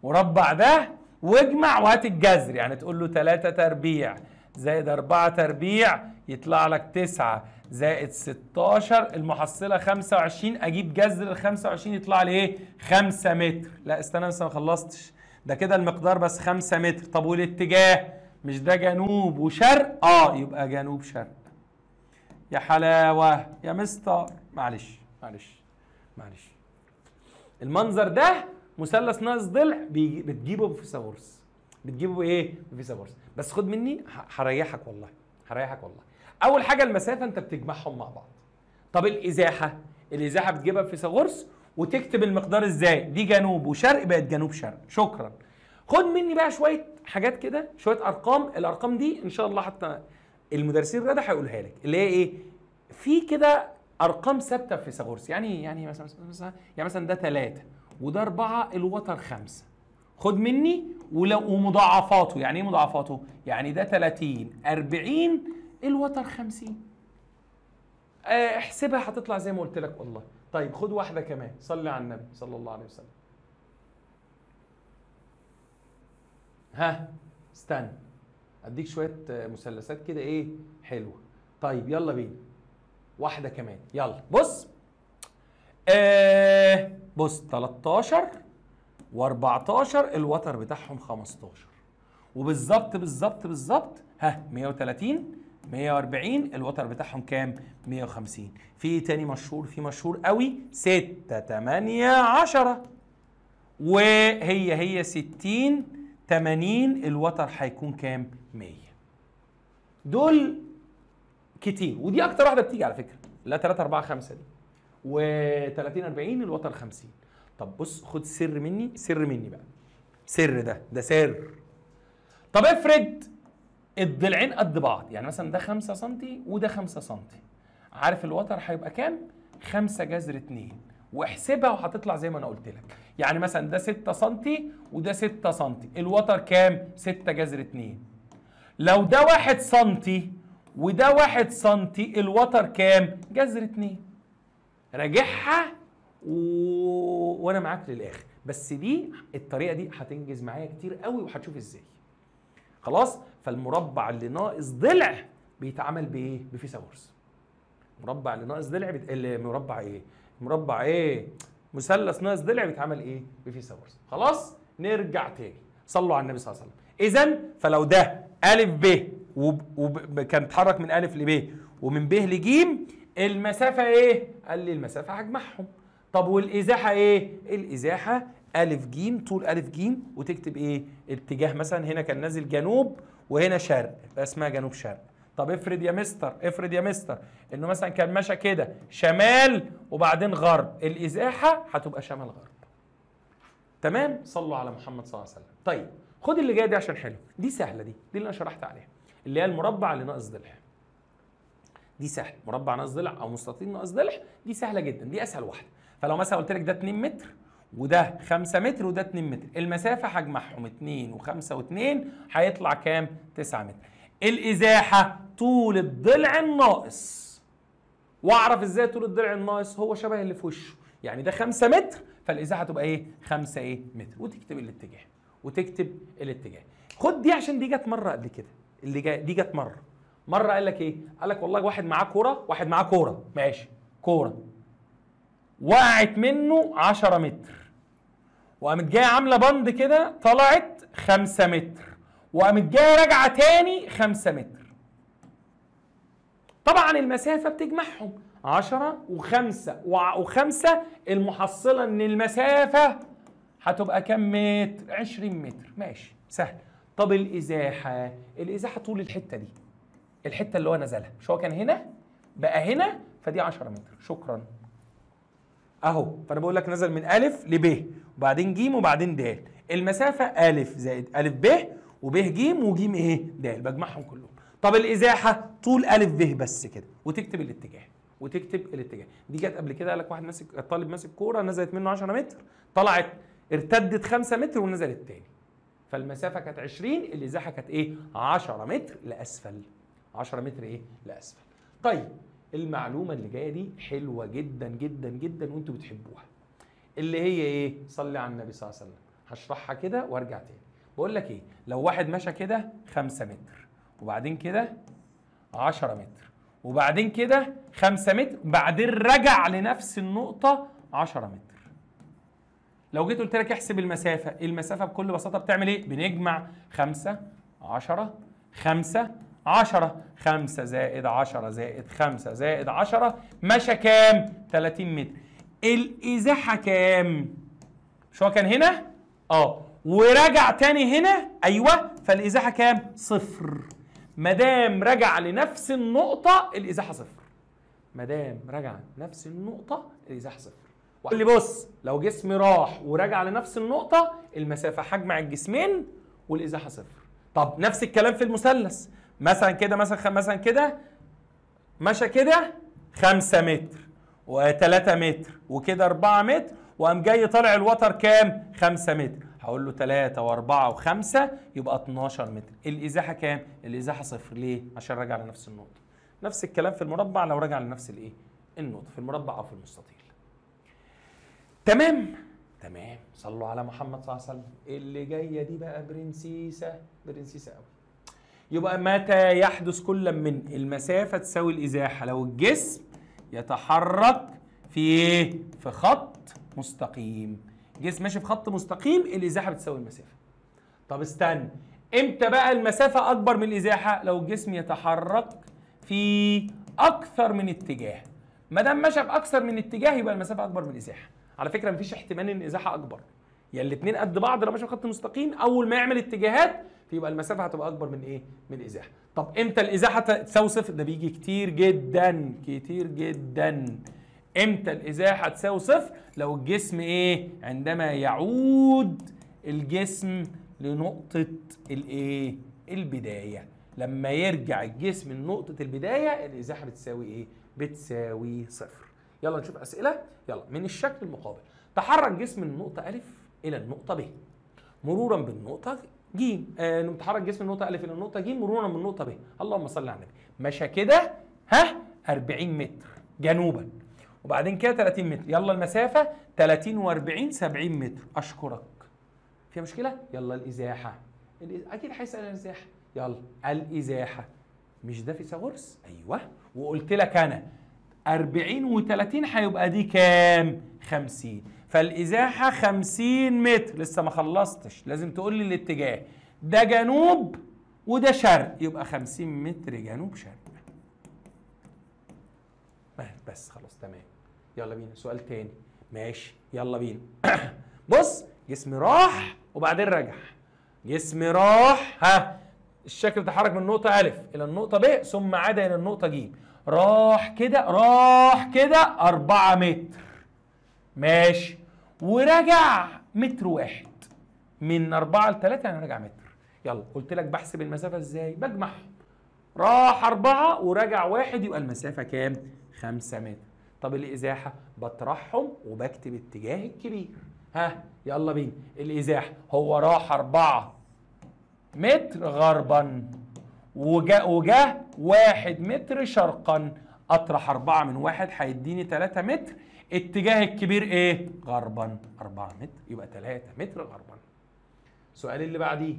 وربع ده واجمع وهات الجذر. يعني تقول له 3 تربيع زائد 4 تربيع يطلع لك 9 زائد 16 المحصله 25. اجيب جذر ال 25 يطلع لي ايه؟ 5 متر. لا استنى لسه ما خلصتش، ده كده المقدار بس 5 متر. طب والاتجاه؟ مش ده جنوب وشرق؟ يبقى جنوب شرق. يا حلاوه يا مستر. معلش المنظر ده مثلث ناقص ضلع بتجيبه بفيثاغورس. بتجيبه ايه؟ بفيثاغورس. بس خد مني هريحك والله، اول حاجه المسافه انت بتجمعهم مع بعض. طب الازاحه بتجيبها بفيثاغورس وتكتب المقدار ازاي؟ دي جنوب وشرق بقت جنوب شرق. شكرا. خد مني بقى شويه حاجات كده، شويه ارقام. الارقام دي ان شاء الله حتى المدرسين الرياضه هيقولها لك، اللي هي ايه؟ في كده ارقام ثابته في فيثاغورس. يعني مثلا ده 3 وده 4 الوتر 5. خد مني ومضاعفاته. يعني ايه مضاعفاته؟ يعني ده 30 40 الوتر 50. احسبها هتطلع زي ما قلت لك والله. طيب خد واحده كمان، صلي على النبي صلى الله عليه وسلم. استنى اديك شويه مثلثات كده ايه حلوه. طيب يلا بينا واحده كمان. يلا بص، بص 13 و14 الوتر بتاعهم 15، وبالظبط 130 140 الوتر بتاعهم كام؟ 150. في تاني مشهور، في مشهور قوي 6 8 10 وهي 60 80 الوتر هيكون كام؟ 100. دول كتير، ودي اكتر واحده بتيجي على فكره، لا 3 4 5 دي، و30 40 الوتر 50. طب بص خد سر مني بقى. ده سر. طب افرض الضلعين قد بعض، يعني مثلا ده 5 سم وده 5 سم، عارف الوتر هيبقى كام؟ 5 جذر 2، واحسبها وهتطلع زي ما انا قلت لك. يعني مثلا ده 6 سم وده 6 سم، الوتر كام؟ 6 جذر 2. لو ده 1 سم وده 1 سم، الوتر كام؟ جذر 2. راجعها وانا معاك للاخر، بس دي الطريقه دي هتنجز معايا كتير قوي وهتشوف ازاي. خلاص؟ فالمربع اللي ناقص ضلع بيتعمل بايه؟ بفيثاغورس. مربع اللي ناقص ضلع مربع ايه؟ مربع ايه؟ مثلث ناقص ضلع بيتعمل ايه؟ بفيثاغورس. خلاص؟ نرجع تاني. صلوا على النبي صلى الله عليه وسلم. اذا فلو ده ا ب كان اتحرك من ا ل ب ومن ب ل ج، المسافه ايه؟ قال لي المسافه هجمعهم. طب والازاحه ايه؟ الازاحه ا ج، طول ا ج، وتكتب ايه؟ اتجاه مثلا هنا كان نازل جنوب وهنا شرق، يبقى اسمها جنوب شرق. طب افرض يا مستر انه مثلا كان ماشي كده شمال وبعدين غرب، الازاحه هتبقى شمال غرب. تمام؟ صلوا على محمد صلى الله عليه وسلم. طيب خد اللي جايه دي عشان حلو، دي سهله، دي اللي انا شرحت عليها، اللي هي المربع اللي ناقص ضلع. دي سهله، مربع ناقص ضلع او مستطيل ناقص ضلع، دي سهله جدا، دي اسهل واحده. فلو مثلا قلت لك ده 2 متر وده 5 متر وده 2 متر، المسافه هجمعهم 2 و5 و2 هيطلع كام؟ 9 متر. الازاحه طول الضلع الناقص. واعرف ازاي طول الضلع الناقص؟ هو شبه اللي في وشه، يعني ده 5 متر فالازاحه تبقى ايه؟ 5 ايه؟ متر، وتكتب الاتجاه. خد دي عشان دي جت مره قبل كده، دي جت مره قال لك ايه؟ قال لك والله واحد معاه كوره، ماشي، كوره وقعت منه 10 متر، وقامت جايه عامله بند كده طلعت 5 متر، وقامت جايه راجعه تاني 5 متر. طبعا المسافه بتجمعهم 10 و5 المحصله ان المسافه هتبقى كام متر؟ 20 متر، ماشي سهل. طب الازاحه طول الحته دي، الحته اللي هو نزلها، مش هو كان هنا بقى هنا، فدي 10 متر. شكرا اهو. فانا بقول لك نزل من ا ل ب وبعدين ج وبعدين د، المسافه ا زائد ا ب وب ج وج ايه؟ د، بجمعهم كلهم. طب الازاحه طول ا ب بس كده، وتكتب الاتجاه. دي جت قبل كده، قال لك واحد ماسك، طالب ماسك كوره نزلت منه 10 متر، طلعت ارتدت 5 متر ونزلت تاني، فالمسافه كانت 20، الازاحه كانت ايه؟ 10 متر لاسفل. 10 متر ايه؟ لاسفل. طيب المعلومه اللي جايه دي حلوه جدا جدا جدا وانتوا بتحبوها، اللي هي ايه؟ صلي على النبي صلى الله عليه وسلم. هشرحها كده وارجع تاني. بقول لك ايه؟ لو واحد مشى كده 5 متر وبعدين كده 10 متر وبعدين كده 5 متر بعدين رجع لنفس النقطه 10 متر، لو جيت قلت لك احسب المسافه بكل بساطه بتعمل ايه؟ بنجمع 5 10 5 10، 5 زائد 10 زائد 5 زائد 10، مشى كام؟ 30 متر. الازاحه كام؟ مش هو كان هنا؟ ورجع تاني هنا، ايوه، فالازاحه كام؟ 0. ما دام رجع لنفس النقطه الازاحه 0. ما دام رجع نفس النقطه الازاحه 0. وقال لي بص، لو جسم راح ورجع لنفس النقطه المسافه هجمع الجسمين والازاحه 0. طب نفس الكلام في المثلث، مثلا كده مثلا كده مشى كده 5 متر و3 متر وكده 4 متر، وقام جاي طالع الوتر كام؟ 5 متر. هقول له 3 و4 و5 يبقى 12 متر. الازاحه كام؟ الازاحه 0. ليه؟ عشان رجع لنفس النقطه. نفس الكلام في المربع لو رجع لنفس الايه؟ النقطه، في المربع او في المستطيل. تمام. صلوا على محمد صلى الله عليه وسلم. اللي جايه دي بقى برنسيسه قوي. يبقى متى يحدث كل من المسافه تساوي الازاحه؟ لو الجسم يتحرك في ايه؟ في خط مستقيم. جسم ماشي في خط مستقيم، الازاحه بتساوي المسافه. طب استنى، امتى بقى المسافه اكبر من الازاحه؟ لو الجسم يتحرك في اكثر من اتجاه. ما دام مشى في اكثر من اتجاه يبقى المسافه اكبر من الازاحه. على فكره مفيش احتمال ان الازاحه اكبر، يعني الاثنين قد بعض. لو ماشي في خط مستقيم اول ما يعمل اتجاهات يبقى المسافه هتبقى اكبر من ايه؟ من الازاحه. طب امتى الازاحه تساوي 0؟ ده بيجي كتير جدا. امتى الازاحه تساوي 0؟ لو الجسم ايه؟ عندما يعود الجسم لنقطه الايه؟ البدايه. لما يرجع الجسم لنقطة البداية الإزاحة بتساوي إيه؟ بتساوي صفر. يلا نشوف أسئلة. يلا من الشكل المقابل، تحرك جسم من النقطة أ إلى النقطة ب مرورا بالنقطة ج. نتحرك جسم من النقطة أ إلى النقطة ج مرورا بالنقطة ب. اللهم صل على النبي. مشى كده 40 متر جنوبا، وبعدين كده 30 متر. يلا المسافة 30 و40 70 متر. أشكرك. فيها مشكلة؟ يلا الإزاحة. أكيد هيسأل الإزاحة. يلا الإزاحة. مش ده فيثاغورس؟ أيوه. وقلت لك أنا 40 و30 هيبقى دي كام؟ 50. فالإزاحة 50 متر. لسه ما خلصتش، لازم تقول لي الاتجاه. ده جنوب وده شرق، يبقى 50 متر جنوب شرق. بس خلاص تمام. يلا بينا سؤال تاني. ماشي يلا بينا. بص، جسم راح وبعدين رجع. جسم راح، الشكل تحرك من النقطة أ إلى النقطة ب ثم عاد إلى النقطة ج. راح كده 4 متر. ماشي. ورجع متر واحد. من 4 ل 3 يعني رجع متر. يلا قلت لك بحسب المسافة ازاي؟ بجمعهم. راح 4 ورجع 1 يبقى المسافة كام؟ 5 متر. طب الإزاحة بطرحهم وبكتب اتجاه الكبير. يلا بينا. الإزاحة هو راح 4 متر غربا وجا 1 متر شرقا. اطرح 4 من 1 هيديني 3 متر. اتجاه الكبير ايه؟ غربا. 4 متر يبقى 3 متر غربا. السؤال اللي بعديه.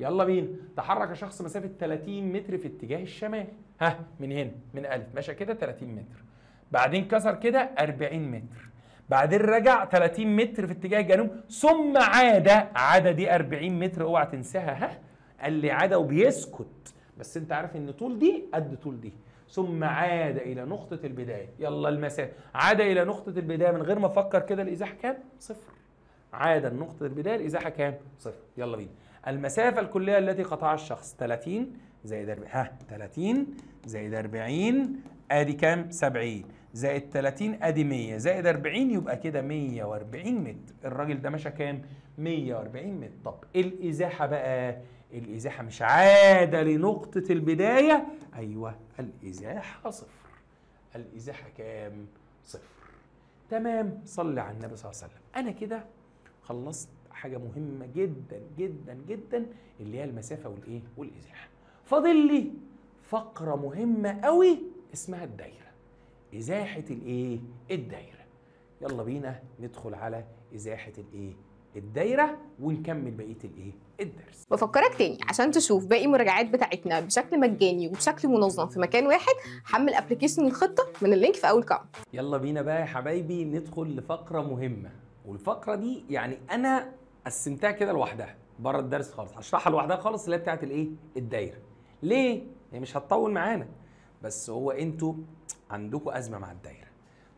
يلا بينا. تحرك شخص مسافة 30 متر في اتجاه الشمال. من هنا من أ ماشي كده 30 متر، بعدين كسر كده 40 متر، بعدين رجع 30 متر في اتجاه الجنوب ثم عاد دي 40 متر. اوعى تنساها. قال لي عاد وبيسكت، بس انت عارف ان طول دي قد طول دي. ثم عاد الى نقطة البداية. يلا المسافة. عاد الى نقطة البداية من غير ما افكر كده الازاحة كام؟ صفر. عاد لنقطة البداية الازاحة كام؟ صفر. يلا بينا. المسافة الكلية التي قطعها الشخص 30 زائد 40. 30 زائد 40 ادي كام؟ 70 زائد 30 ادي 100 زائد 40 يبقى كده 140 متر. الراجل ده مشى كام؟ 140 متر. طب الازاحة بقى، الازاحة مش عادة لنقطة البداية. ايوه الازاحة صفر. الازاحة كام؟ صفر. تمام. صلي على النبي صلى الله عليه وسلم. انا كده خلصت حاجة مهمة جدا جدا جدا اللي هي المسافة والايه؟ والازاحة. فاضل لي فقرة مهمة قوي اسمها الدايرة. ازاحة الايه؟ الدايرة. يلا بينا ندخل على ازاحة الايه؟ الدايرة ونكمل بقية الايه؟ الدرس. بفكرك تاني عشان تشوف باقي المراجعات بتاعتنا بشكل مجاني وبشكل منظم في مكان واحد، حمل ابلكيشن الخطة من اللينك في اول كومنت. يلا بينا بقى يا حبايبي ندخل لفقرة مهمة، والفقرة دي يعني انا قسمتها كده لوحدها بره الدرس خالص، هشرحها لوحدها خالص اللي هي بتاعت الايه؟ الدايرة. ليه؟ هي مش هتطول معانا، بس هو انتوا عندكم أزمة مع الدايرة.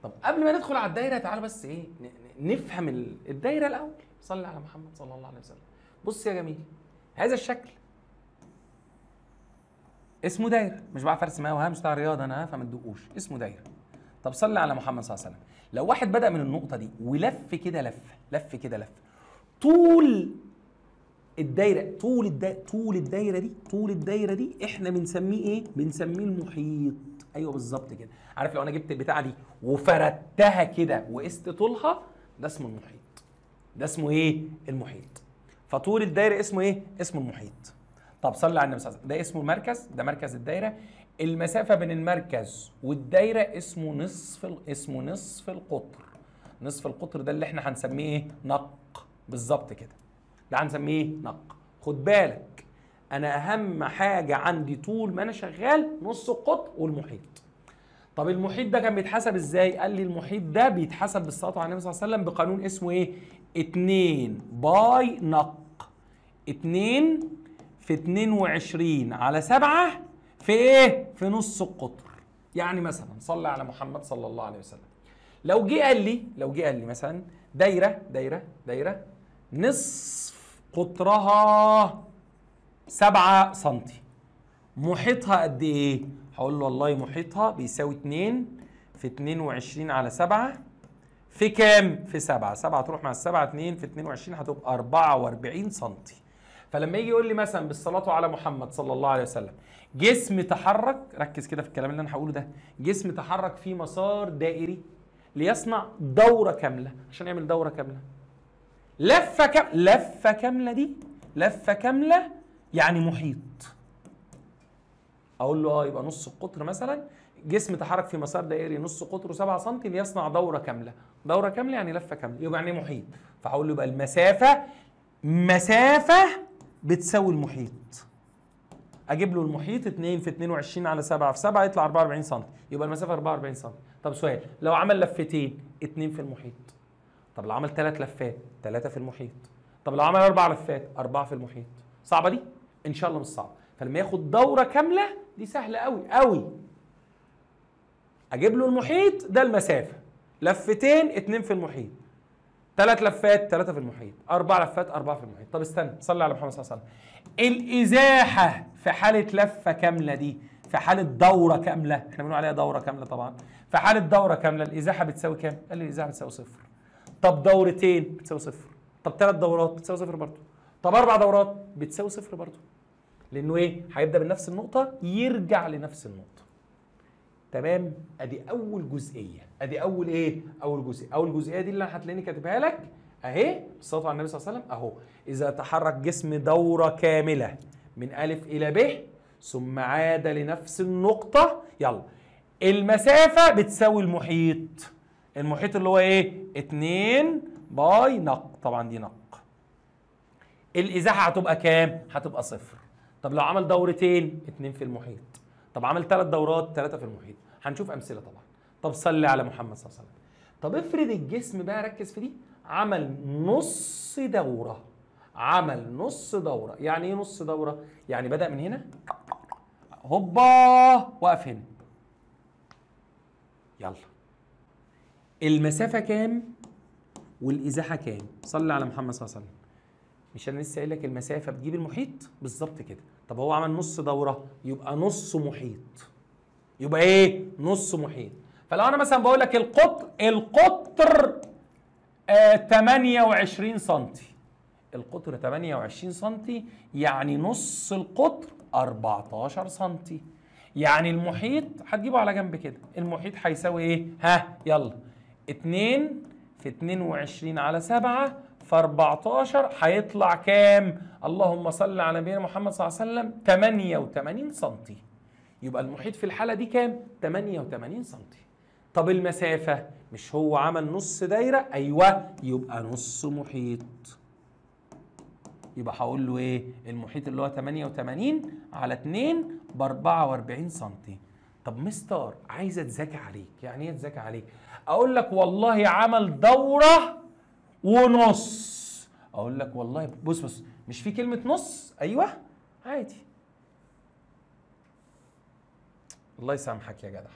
طب قبل ما ندخل على الدايرة تعالوا بس ايه نفهم الدايرة الأول. صلي على محمد صلى الله عليه وسلم. بص يا جميل، هذا الشكل اسمه دايرة. مش بعرف ارسم قوي، مش بتاع رياضة انا، فما تدقوش. اسمه دايرة. طب صلي على محمد صلى الله عليه وسلم. لو واحد بدأ من النقطة دي ولف كده لف كده لف، طول الدايرة طول الدايرة دي احنا بنسميه ايه؟ بنسميه المحيط. ايوه بالظبط كده. عارف لو انا جبت البتاعه دي وفردتها كده وقست طولها، ده اسمه المحيط. ده اسمه ايه؟ المحيط. فطول الدايره اسمه ايه؟ اسمه المحيط. طب صلي على النبي صلى الله عليه وسلم. ده اسمه المركز، ده مركز الدايره. المسافه بين المركز والدايره اسمه نصف القطر. نصف القطر ده اللي احنا هنسميه ايه؟ نق. بالظبط كده. ده هنسميه ايه؟ نق. خد بالك انا اهم حاجه عندي طول ما انا شغال نص القطر والمحيط. طب المحيط ده كان بيتحسب ازاي؟ قال لي المحيط ده بيتحسب بالصلاه على النبي صلى الله عليه وسلم بقانون اسمه ايه؟ 2 باي نق. 2 في 22 على 7 في ايه؟ في نص القطر. يعني مثلا صلي على محمد صلى الله عليه وسلم. لو جه قال لي مثلا دايره نصف قطرها 7 سنتي، محيطها قد ايه؟ هقول له والله محيطها بيساوي 2 في 22 على 7 في كام؟ في 7. 7 تروح مع 7، 2 في 22 هتبقى 44 سنتي. فلما يجي يقول لي مثلا بالصلاه على محمد صلى الله عليه وسلم جسم تحرك، ركز كده في الكلام اللي انا هقوله ده، جسم تحرك في مسار دائري ليصنع دوره كامله. عشان يعمل دوره كامله لفه كامله دي لفه كامله يعني محيط. اقول له يبقى نص القطر مثلا، جسم تحرك في مسار دائري نص قطره 7 سم ليصنع دوره كامله. دوره كامله يعني لفه كامله، يبقى يعني محيط. فهقول له يبقى مسافه بتساوي المحيط. اجيب له المحيط 2 في 22 على 7 في 7 يطلع 44 سم، يبقى المسافه 44 سم. طب سؤال، لو عمل لفتين 2 في المحيط. طب لو عمل 3 لفات 3 في المحيط. طب لو عمل 4 لفات 4 في المحيط. صعبه دي؟ ان شاء الله مش صعبه. فلما ياخد دوره كامله دي سهله قوي قوي. اجيب له المحيط ده المسافه، لفتين 2 في المحيط، 3 لفات 3 في المحيط، 4 لفات 4 في المحيط. طب استنى، صلي على محمد صلى الله عليه وسلم. الازاحه في حاله لفه كامله دي، في حاله دوره كامله، احنا بنقول عليها دوره كامله طبعا، في حاله دوره كامله الازاحه بتساوي كام؟ قال لي الازاحه بتساوي 0. طب دورتين بتساوي 0. طب 3 دورات بتساوي 0 برضه. طب 4 دورات بتساوي 0 برضه. لانه ايه؟ هيبدا من نفس النقطه يرجع لنفس النقطه. تمام؟ ادي اول جزئيه، ادي اول ايه؟ اول جزئيه. اول جزئيه دي اللي هتلاقيني كاتبها لك اهي، الصلاه على النبي صلى الله عليه وسلم اهو. اذا تحرك جسم دوره كامله من الف الى ب ثم عاد لنفس النقطه، يلا المسافه بتساوي المحيط. المحيط اللي هو ايه؟ 2 باي نق، طبعا دي نق. الازاحه هتبقى كام؟ هتبقى 0. طب لو عمل دورتين 2 في المحيط. طب عمل 3 دورات 3 في المحيط. هنشوف امثله طبعا. طب صلي على محمد صلى الله عليه وسلم. طب افرض الجسم بقى، ركز في دي، عمل نص دوره. عمل نص دوره. يعني ايه نص دوره؟ يعني بدأ من هنا هوبا وقف هنا. يلا المسافه كام والازاحه كام؟ صلي على محمد صلى الله عليه وسلم. مش انا لسه قايل لك المسافه بتجيب المحيط؟ بالظبط كده. طب هو عمل نص دوره يبقى نص محيط. يبقى ايه؟ نص محيط. فلو انا مثلا بقول لك القطر 28 سم. القطر 28 سم يعني نص القطر 14 سم. يعني المحيط هتجيبه على جنب كده. المحيط هيساوي ايه؟ ها يلا 2 في 22 على 7 في 14 هيطلع كام؟ اللهم صل على نبينا محمد صلى الله عليه وسلم 88 سم. يبقى المحيط في الحالة دي كام؟ 88 سم. طب المسافة، مش هو عمل نص دايرة؟ أيوة، يبقى نص محيط. يبقى هقول له إيه؟ المحيط اللي هو 88 على 2 ب 44 سم. طب مستر عايز أتذاكى عليك. يعني إيه أتذاكى عليك؟ أقول لك والله عمل دورة ونص. أقول لك والله بص مش في كلمة نص؟ أيوة عادي. الله يسامحك يا جدع.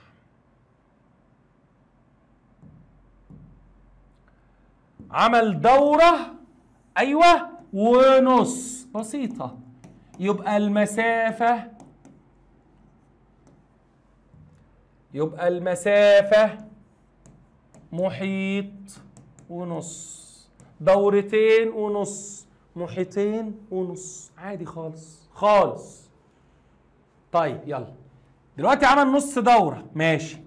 عمل دورة أيوة ونص، بسيطة. يبقى المسافة محيط ونص، دورتين ونص، محيطين ونص، عادي خالص خالص. طيب يلا دلوقتي عمل نص دورة، ماشي.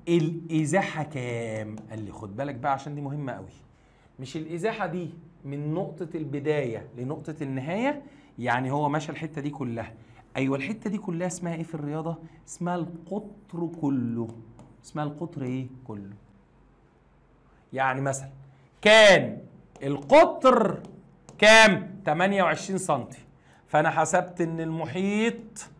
الإزاحة كام؟ قال لي خد بالك بقى عشان دي مهمة قوي. مش الإزاحة دي من نقطة البداية لنقطة النهاية؟ يعني هو ماشى الحتة دي كلها. أيوة الحتة دي كلها اسمها إيه في الرياضة؟ اسمها القطر كله. اسمها القطر إيه؟ كله. يعني مثلا كان القطر كام؟ 28 سم. فأنا حسبت إن المحيط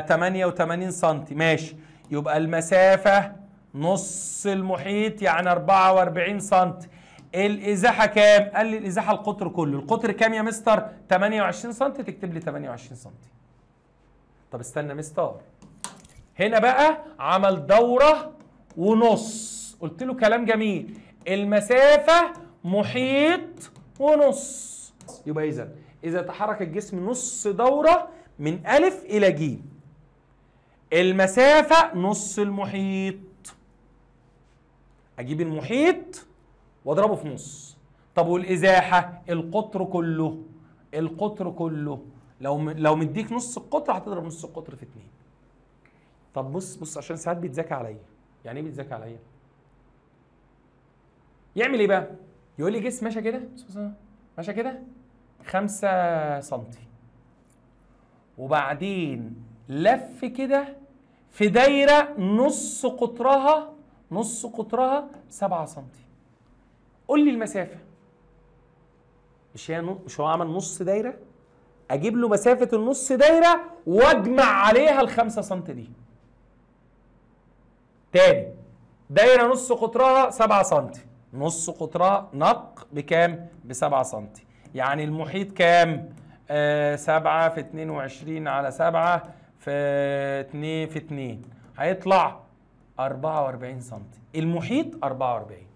88 سم، ماشي. يبقى المسافة نص المحيط يعني 44 سم. الإزاحة كام؟ قال لي الإزاحة القطر كله. القطر كام يا مستر؟ 28 سم. تكتب لي 28 سم. طب استنى مستر، هنا بقى عمل دورة ونص. قلت له كلام جميل، المسافة محيط ونص. يبقى إذا تحرك الجسم نص دورة من ألف إلى ج، المسافة نص المحيط. أجيب المحيط واضربه في نص. طب والإزاحة؟ القطر كله. القطر كله. لو مديك نص القطر هتضرب نص القطر في 2. طب بص عشان ساعات بيتذاكى عليا. يعني ايه بيتذاكى عليا؟ يعمل ايه بقى؟ يقول لي جسم ماشي كده، ماشي كده 5 سنتي، وبعدين لف كده في دايره نص قطرها 7 سنتي. قول لي المسافه. مش هو عمل نص دايره؟ اجيب له مسافه النص دايره واجمع عليها ال5 سم دي. تاني، دايره نص قطرها 7 سم، نص قطرها نق بكام؟ ب7 سم. يعني المحيط كام؟ 7 في 22 على 7 في 2 هيطلع 44 سم. المحيط 44.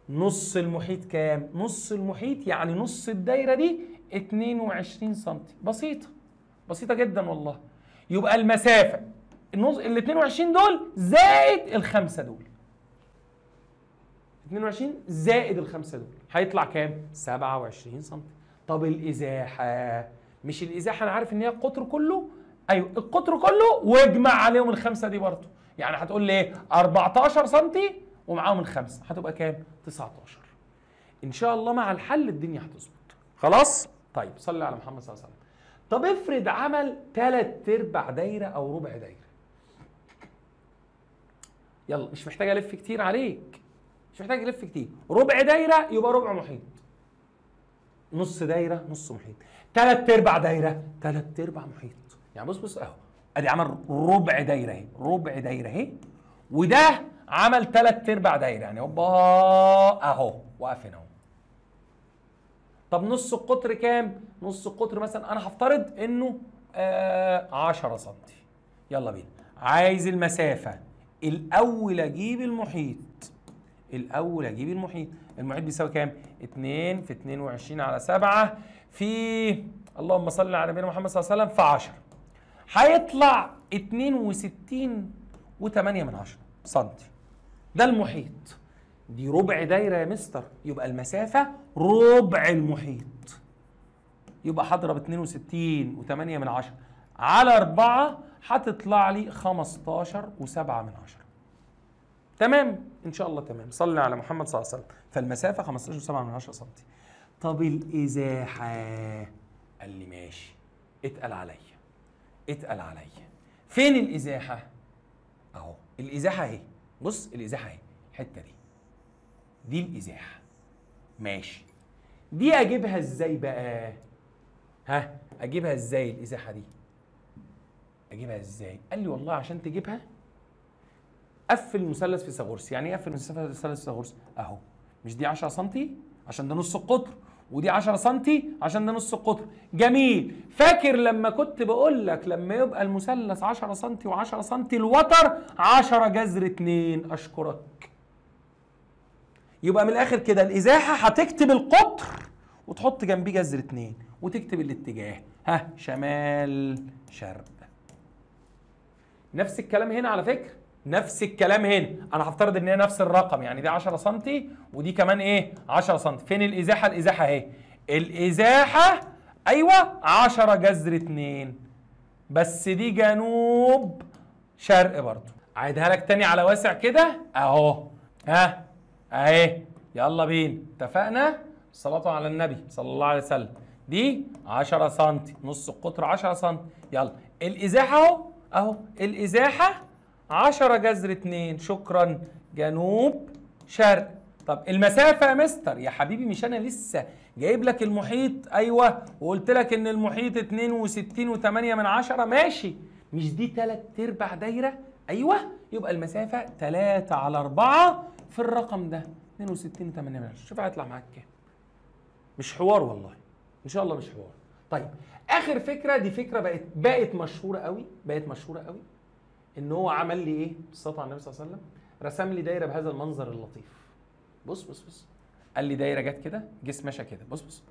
نص المحيط كام؟ نص المحيط يعني نص الدايره دي 22 سم. بسيطه جدا والله. يبقى المسافه ال 22 دول زائد ال5 دول. 22 زائد ال5 دول هيطلع كام؟ 27 سم. طب الازاحه، مش الازاحه انا عارف ان هي القطر كله؟ ايوه القطر كله واجمع عليهم ال5 دي برضه. يعني هتقول لي ايه؟ 14 سم ومعاهم ال5 هتبقى كام؟ 19. ان شاء الله مع الحل الدنيا هتظبط. خلاص؟ طيب صلي على محمد صلى الله عليه وسلم. طب افرض عمل 3/4 دايره او ربع دايره. يلا مش محتاج الف كتير عليك، مش محتاج الف كتير. ربع دايره يبقى ربع محيط، نص دايره نص محيط، 3/4 دايره 3/4 محيط. يعني بص اهو، ادي عمل ربع دايره اهي، ربع دايره اهي، وده عمل 3/4 دايره. يعني هوبا اهو واقف هنا اهو. طب نص القطر كام؟ نص القطر مثلا انا هفترض انه 10 سم. يلا بينا. عايز المسافه. الاول اجيب المحيط. المحيط بيساوي كام؟ 2 في 22 على 7 في اللهم صل على نبينا محمد صلى الله عليه وسلم في 10. هيطلع 62.8 سم. ده المحيط. دي ربع دايره يا مستر، يبقى المسافه ربع المحيط. يبقى هضرب 62.8 على 4 هتطلع لي 15.7. تمام؟ ان شاء الله تمام. صلي على محمد صلى الله عليه وسلم. فالمسافه 15.7 سم. طب الازاحه؟ قال لي ماشي، اتقل عليا. فين الازاحه؟ اهو الازاحه اهي. بص الازاحه اهي، الحته دي الازاحه. ماشي، دي اجيبها ازاي بقى؟ اجيبها ازاي الازاحه دي؟ اجيبها ازاي؟ قال لي والله عشان تجيبها قفل مثلث فيثاغورس. يعني ايه قفل مثلث فيثاغورس؟ اهو، مش دي 10 سم عشان ده نص القطر، ودي 10 سم عشان ده نص القطر. جميل. فاكر لما كنت بقول لك لما يبقى المثلث 10 سم و10 سم الوتر 10 جذر 2؟ اشكرك. يبقى من الاخر كده الازاحه هتكتب القطر وتحط جنبيه جذر 2 وتكتب الاتجاه شمال شرق. نفس الكلام هنا على فكره، نفس الكلام هنا. انا هفترض ان هي نفس الرقم، يعني دي 10 سم ودي كمان ايه 10 سم. فين الازاحه؟ الازاحه اهي. الازاحه ايوه 10 جذر 2، بس دي جنوب شرق برضه. اعيدها لك تاني على واسع كده اهو. اهي يلا بينا. اتفقنا؟ الصلاه على النبي صلى الله عليه وسلم. دي 10 سم، نص القطر 10 سم. يلا الازاحه اهو الازاحه 10 جذر 2. شكرا. جنوب شرق. طب المسافه يا مستر؟ يا حبيبي مش انا لسه جايب لك المحيط؟ ايوه، وقلت لك ان المحيط 62.8. ماشي، مش دي 3/4 دايره؟ ايوه، يبقى المسافه 3 على 4 في الرقم ده 62.8. شوف هيطلع معاك كام. مش حوار والله، ان شاء الله مش حوار. طيب اخر فكره، دي فكره بقت مشهوره قوي، ان هو عمل لي ايه؟ بالصلاه على النبي صلى الله عليه وسلم. رسم لي دايره بهذا المنظر اللطيف. بص قال لي دايره جت كده، جسم ماشي كده. بص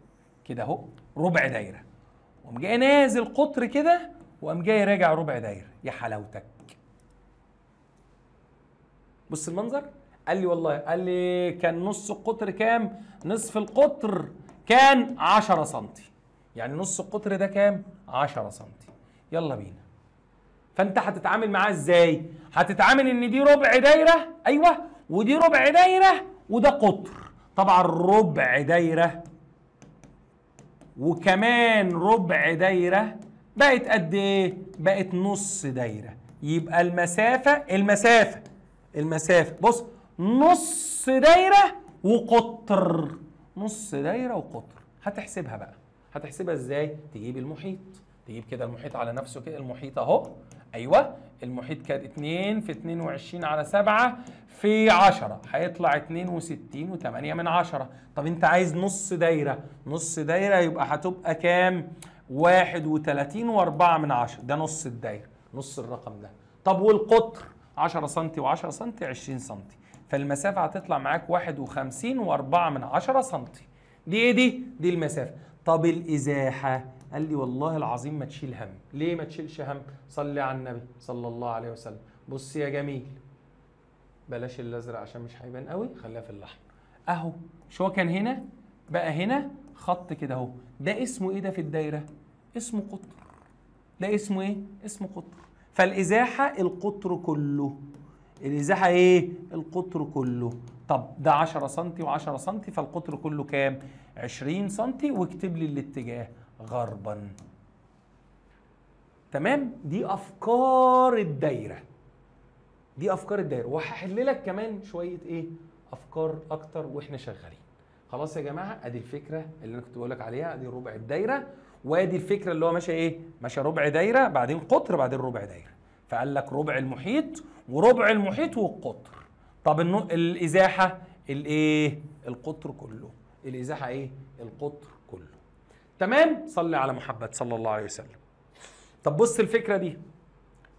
كده اهو، ربع دايره، وقام جاي نازل قطر كده، وقام جاي راجع ربع دايره. يا حلاوتك. بص المنظر. قال لي والله، قال لي كان نص القطر كام؟ نصف القطر كان 10 سم. يعني نص القطر ده كام؟ 10 سم. يلا بينا. فانت هتتعامل معاه ازاي؟ هتتعامل ان دي ربع دايره، ايوه، ودي ربع دايره وده قطر. طبعا ربع دايره وكمان ربع دايره بقت قد ايه؟ بقت نص دايره. يبقى المسافه بص، نص دايره وقطر، نص دايره وقطر. هتحسبها بقى. هتحسبها ازاي؟ تجيب المحيط، تجيب كده المحيط على نفسه كده، المحيط اهو، ايوه، المحيط كان 2 في 22 على 7 في 10 هيطلع 62 و8 من 10. طب انت عايز نص دايره، نص دايره يبقى هتبقى كام؟ 31 و4 من 10، ده نص الدايره، نص الرقم ده. طب والقطر 10 سم و10 سم 20 سم، فالمسافه هتطلع معاك 51 و4 من 10 سم. دي ايه دي؟ دي المسافه. طب الازاحه، قال لي والله العظيم ما تشيل هم. ليه ما تشيلش هم؟ صلي على النبي صلى الله عليه وسلم. بص يا جميل، بلاش الازرق عشان مش هيبان قوي، خليها في الاحمر. اهو مش هو كان هنا بقى هنا خط كده اهو، ده اسمه ايه ده في الدايره؟ اسمه قطر. ده اسمه ايه؟ اسمه قطر. فالازاحه القطر كله. الازاحه ايه؟ القطر كله. طب ده 10 سم و10 سم، فالقطر كله كام؟ 20 سم، واكتب لي الاتجاه غربا. تمام؟ دي افكار الدايره، دي افكار الدايره. وهحل لك كمان شويه ايه؟ افكار اكتر واحنا شغالين. خلاص يا جماعه، ادي الفكره اللي انا كنت بقول لك عليها، ادي ربع الدايره، وادي الفكره اللي هو ماشي ايه؟ ماشي ربع دايره بعدين قطر بعدين ربع دايره. فقال لك ربع المحيط وربع المحيط والقطر. طب الازاحه الايه؟ القطر كله. الازاحه ايه؟ القطر كله. تمام؟ صلي على محمد صلى الله عليه وسلم. طب بص الفكره دي،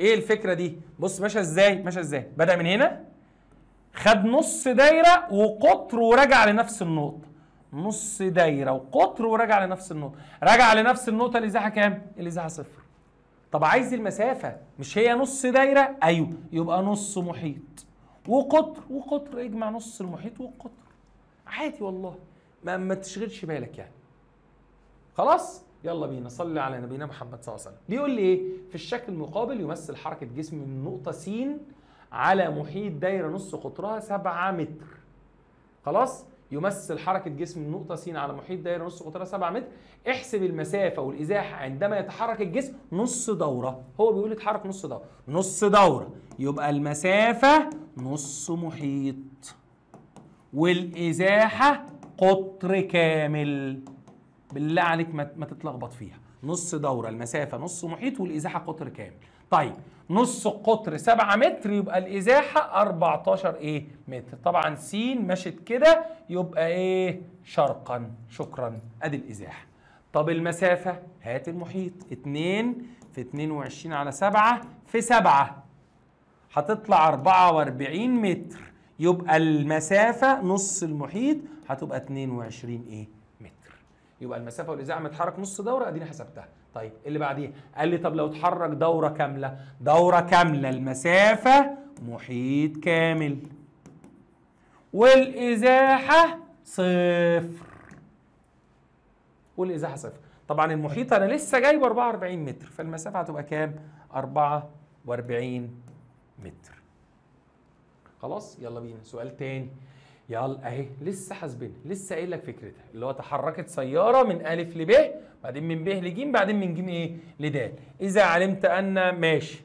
ايه الفكره دي؟ بص ماشيه ازاي؟ ماشيه ازاي؟ بدأ من هنا، خد نص دايره وقطر ورجع لنفس النقطه، نص دايره وقطر ورجع لنفس النقطه، رجع لنفس النقطه. الازاحه كام؟ الازاحه صفر. طب عايز المسافه، مش هي نص دايره؟ ايوه، يبقى نص محيط وقطر وقطر، اجمع نص المحيط والقطر عادي والله، ما تشغلش بالك يعني. خلاص؟ يلا بينا صلي على نبينا محمد صلى الله عليه وسلم. بيقول لي ايه؟ في الشكل المقابل يمثل حركة جسم من نقطة س على محيط دايرة نص قطرها 7 متر. خلاص؟ يمثل حركة جسم من نقطة س على محيط دايرة نص قطرها 7 متر. احسب المسافة والإزاحة عندما يتحرك الجسم نص دورة. هو بيقول يتحرك نص دورة، نص دورة يبقى المسافة نص محيط والإزاحة قطر كامل. بالله عليك ما تتلخبط فيها. نص دورة، المسافة نص محيط والإزاحة قطر كامل. طيب نص القطر 7 متر يبقى الإزاحة 14 إيه؟ متر. طبعا س مشت كده يبقى إيه؟ شرقا. شكرا، أدي الإزاحة. طب المسافة، هات المحيط. 2 في 22 على 7 في 7 هتطلع 44 متر، يبقى المسافة نص المحيط هتبقى 22 إيه؟ يبقى المسافه والازاحه متحرك نص دوره، اديني حسبتها. طيب اللي بعديها قال لي طب لو اتحرك دوره كامله، دوره كامله المسافه محيط كامل والازاحه صفر. والازاحه صفر. طبعا المحيط انا لسه جايب 44 متر، فالمسافه هتبقى كام؟ 44 متر. خلاص؟ يلا بينا سؤال تاني. يلا اهي لسه حاسبين، لسه قايل لك فكرتها، اللي هو تحركت سياره من الف ل ب، بعدين من ب ل ج، بعدين من ج ايه؟ لد. اذا علمت ان ماشي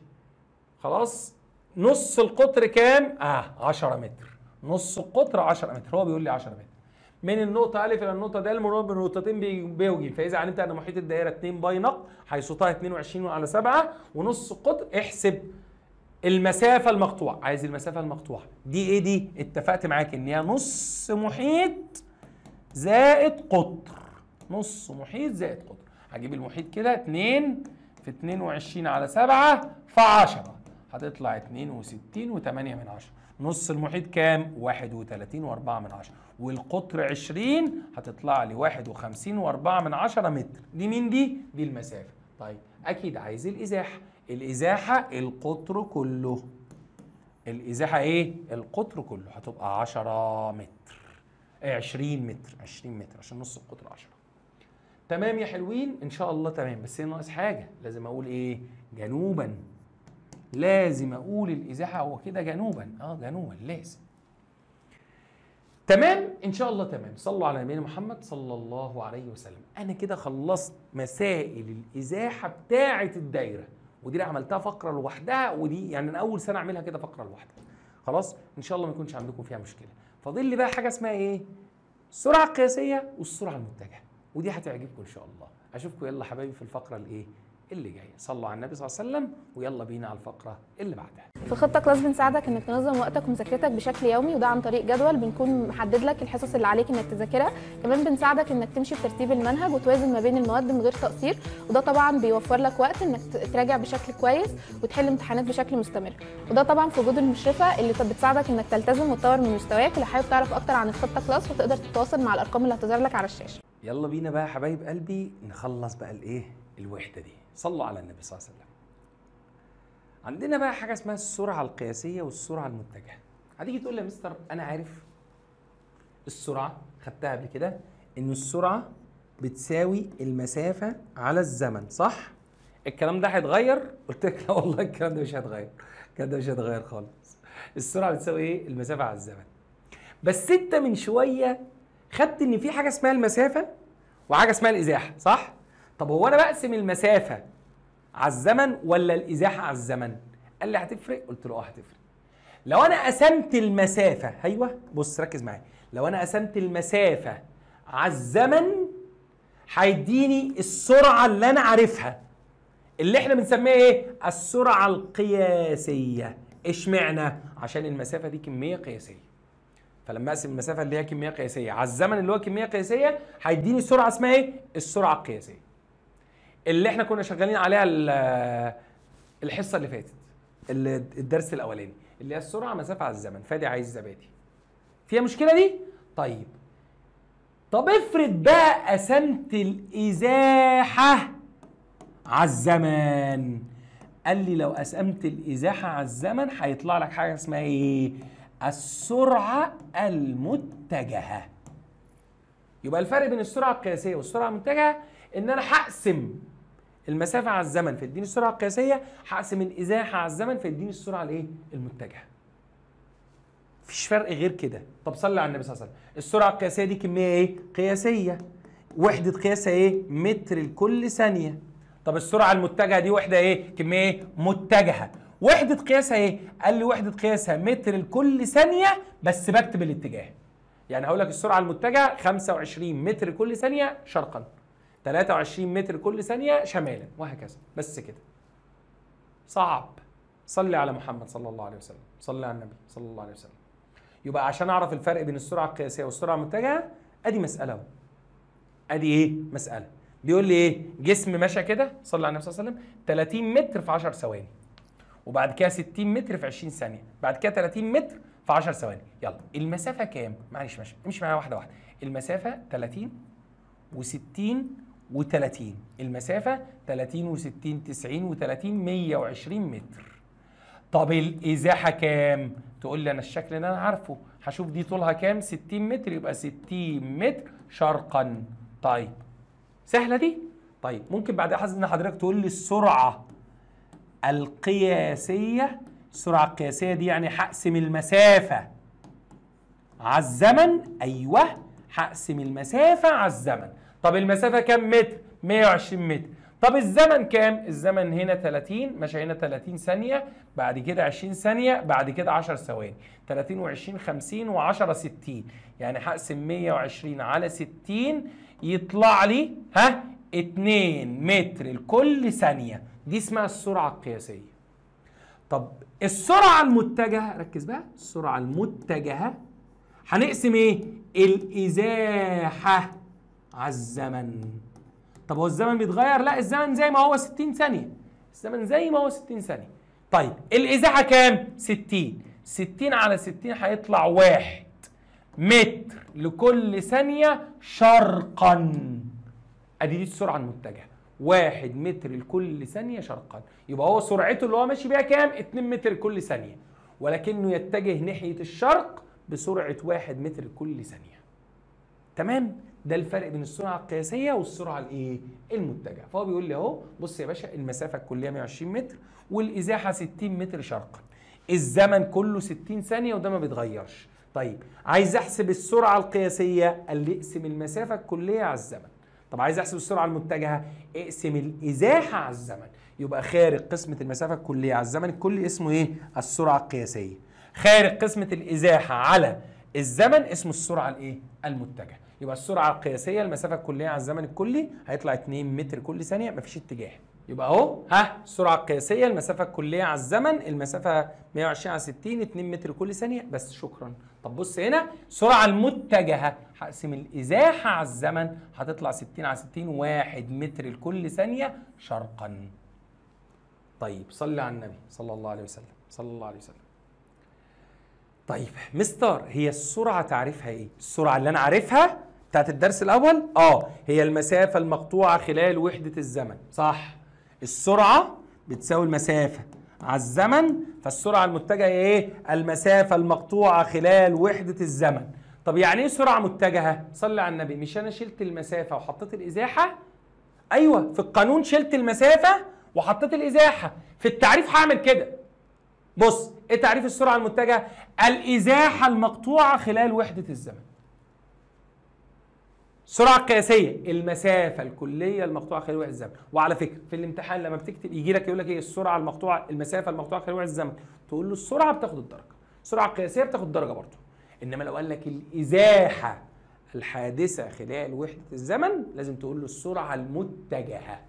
خلاص نص القطر كام؟ 10 متر. نص القطر 10 متر، هو بيقول لي 10 متر. من النقطة أ إلى النقطة د المرور بنقطتين ب و ج، فإذا علمت أن محيط الدائرة 2 باي نق حيث طه 22 على 7 ونص القطر، احسب المسافة المقطوعة. عايز المسافة المقطوعة دي ايه؟ دي اتفقت معاك ان هي نص محيط زائد قطر، نص محيط زائد قطر. هجيب المحيط كده 2 في 22 على 7 في 10 هتطلع 62 و8 من 10. نص المحيط كام؟ 31 و4 من 10، والقطر 20 هتطلع لي 51 و4 من 10 متر. دي مين دي؟ دي المسافة. طيب اكيد عايز الازاحة. الازاحة القطر كله. الازاحة ايه؟ القطر كله، هتبقى 10 متر 20 متر 20 متر عشان نص القطر 10. تمام يا حلوين ان شاء الله تمام، بس هي ناقص حاجه، لازم اقول ايه؟ جنوبا. لازم اقول الازاحه هو كده جنوبا، جنوبا لازم. تمام ان شاء الله تمام. صلوا على نبينا محمد صلى الله عليه وسلم. انا كده خلصت مسائل الازاحه بتاعه الدايره، ودي عملتها فقره لوحدها، ودي يعني انا اول سنه اعملها كده فقره لوحدها. خلاص ان شاء الله ما يكونش عندكم فيها مشكله. فاضل لي بقى حاجه اسمها ايه؟ السرعه القياسيه والسرعه المتجهه، ودي هتعجبكم ان شاء الله. اشوفكم يلا حبايبي في الفقره الايه اللي جايه. صلوا على النبي صلى الله عليه وسلم، ويلا بينا على الفقره اللي بعدها. في خطة كلاس بنساعدك انك تنظم وقتك ومذاكرتك بشكل يومي، وده عن طريق جدول بنكون محدد لك الحصص اللي عليك انك تذاكرها. كمان بنساعدك انك تمشي بترتيب المنهج وتوازن ما بين المواد من غير تقصير، وده طبعا بيوفر لك وقت انك تراجع بشكل كويس وتحل امتحانات بشكل مستمر، وده طبعا في وجود المشرفة اللي بتساعدك انك تلتزم وتطور من مستواك. لو حابب تعرف اكتر عن الخطة كلاس فتقدر تتواصل مع الارقام اللي هتظهر لك على الشاشة. يلا بينا بقى يا حبايب قلبي نخلص بقى الايه الوحده دي. صلوا على النبي صلى الله عليه وسلم. عندنا بقى حاجه اسمها السرعه القياسيه والسرعه المتجهه. هتيجي تقول لي يا مستر انا عارف السرعه، خدتها قبل كده، ان السرعه بتساوي المسافه على الزمن، صح؟ الكلام ده هيتغير؟ قلت لك لا والله الكلام ده مش هيتغير، الكلام ده مش هيتغير خالص. السرعه بتساوي ايه؟ المسافه على الزمن. بس انت من شويه خدت ان في حاجه اسمها المسافه وحاجه اسمها الازاحه، صح؟ طب هو انا بقسم المسافه على الزمن ولا الازاحه على الزمن؟ قال لي هتفرق؟ قلت له هتفرق. لو انا قسمت المسافه، ايوه بص ركز معايا، لو انا قسمت المسافه على الزمن هيديني السرعه اللي انا عارفها، اللي احنا بنسميها ايه؟ السرعه القياسيه. اشمعنى؟ عشان المسافه دي كميه قياسيه. فلما اقسم المسافه اللي هي كميه قياسيه على الزمن اللي هو كميه قياسيه هيديني سرعه اسمها ايه؟ السرعه القياسيه. اللي احنا كنا شغالين عليها الحصه اللي فاتت، الدرس الاولاني، اللي هي السرعه مسافه على الزمن. فادي عايز زبادي. فيها مشكله دي؟ طيب. طب افرض بقى قسمت الازاحه على الزمن. قال لي لو قسمت الازاحه على الزمن هيطلع لك حاجه اسمها ايه؟ السرعه المتجهه. يبقى الفرق بين السرعه القياسيه والسرعه المتجهه ان انا هقسم المسافه على الزمن فيديني السرعه القياسيه، هقسم الازاحه على الزمن فيديني السرعه الايه؟ المتجهه. مفيش فرق غير كده. طب صلي على النبي صلى الله عليه وسلم. السرعه القياسيه دي كميه ايه؟ قياسيه. وحده قياسها ايه؟ متر لكل ثانيه. طب السرعه المتجهه دي وحده ايه؟ كميه ايه؟ متجهه. وحده قياسها ايه؟ قال لي وحده قياسها متر لكل ثانيه، بس بكتب الاتجاه. يعني هقول لك السرعه المتجهه 25 متر كل ثانيه شرقا، 23 متر كل ثانيه شمالا، وهكذا. بس كده. صعب. صلي على محمد صلى الله عليه وسلم. صلي على النبي صلى الله عليه وسلم. يبقى عشان اعرف الفرق بين السرعه القياسيه والسرعه المتجهه، ادي مساله اهو. ادي ايه؟ مساله. بيقول لي ايه؟ جسم ماشي كده، صلى على النبي صلى الله عليه وسلم، 30 متر في 10 ثواني. وبعد كده 60 متر في 20 ثانيه، بعد كده 30 متر في 10 ثواني. يلا المسافه كام؟ معلش ماشي، امشي معايا واحده واحده. المسافه 30 و60 و30. المسافه 30 و60 90 و30 120 متر. طب الازاحه كام؟ تقول لي انا الشكل اللي انا عارفه، هشوف دي طولها كام؟ 60 متر، يبقى 60 متر شرقا. طيب سهله دي؟ طيب ممكن بعد ان حضرتك تقول لي السرعه القياسيه. السرعه القياسيه دي يعني هقسم المسافه على الزمن. ايوه هقسم المسافه على الزمن. طب المسافه كام متر؟ 120 متر. طب الزمن كام؟ الزمن هنا 30، ماشي هنا 30 ثانيه، بعد كده 20 ثانيه، بعد كده 10 ثواني. 30 و20 50 و10 60. يعني هقسم 120 على 60 يطلع لي 2 متر لكل ثانيه. دي اسمها السرعه القياسيه. طب السرعه المتجهه، ركز بقى، السرعه المتجهه هنقسم ايه؟ الازاحه على الزمن. طب هو الزمن بيتغير؟ لا، الزمن زي ما هو 60 ثانيه. الزمن زي ما هو 60 ثانيه. طيب الازاحه كام؟ 60. 60 على 60 هيطلع 1 متر لكل ثانيه شرقا. ادي دي السرعه المتجهه، 1 متر لكل ثانيه شرقا. يبقى هو سرعته اللي هو ماشي بيها كام؟ 2 متر لكل ثانيه، ولكنه يتجه ناحيه الشرق بسرعه 1 متر لكل ثانيه. تمام؟ ده الفرق بين السرعه القياسيه والسرعه الايه؟ المتجهه. فهو بيقول لي اهو بص يا باشا، المسافه الكليه 120 متر والازاحه 60 متر شرقا، الزمن كله 60 ثانيه وده ما بيتغيرش. طيب عايز احسب السرعه القياسيه، قال لي اقسم المسافه الكليه على الزمن. طب عايز احسب السرعه المتجهه، اقسم الازاحه على الزمن. يبقى خارج قسمه المسافه الكليه على الزمن الكلي اسمه ايه؟ السرعه القياسيه. خارج قسمه الازاحه على الزمن اسمه السرعه الايه؟ المتجهه. يبقى السرعه القياسيه المسافه الكليه على الزمن الكلي هيطلع 2 متر كل ثانيه، مفيش اتجاه. يبقى اهو السرعه القياسيه المسافه الكليه على الزمن، المسافه 120 على 60 2 متر كل ثانيه بس، شكرا. طب بص هنا السرعه المتجهه، هقسم الازاحه على الزمن هتطلع 60 على 60 1 متر لكل ثانيه شرقا. طيب صلي على النبي صلى الله عليه وسلم، صلى الله عليه وسلم. طيب مستر هي السرعه تعريفها ايه؟ السرعه اللي انا عارفها بتاعت الدرس الاول هي المسافه المقطوعه خلال وحده الزمن، صح؟ السرعه بتساوي المسافه على الزمن، فالسرعه المتجهه ايه؟ المسافه المقطوعه خلال وحده الزمن. طب يعني ايه سرعه متجهه؟ صلي على النبي، مش انا شلت المسافه وحطيت الازاحه؟ ايوه في القانون شلت المسافه وحطيت الازاحه، في التعريف هعمل كده. بص ايه تعريف السرعه المتجهه؟ الازاحه المقطوعه خلال وحده الزمن. السرعه القياسيه المسافه الكليه المقطوعه خلال وحده الزمن. وعلى فكره في الامتحان لما بتكتب يجي لك يقول لك ايه السرعه المقطوعه، المسافه المقطوعه خلال وحده الزمن، تقول له السرعه بتاخد الدرجه، السرعه القياسيه بتاخد درجه برضه. انما لو قال لك الازاحه الحادثه خلال وحده الزمن لازم تقول له السرعه المتجهه.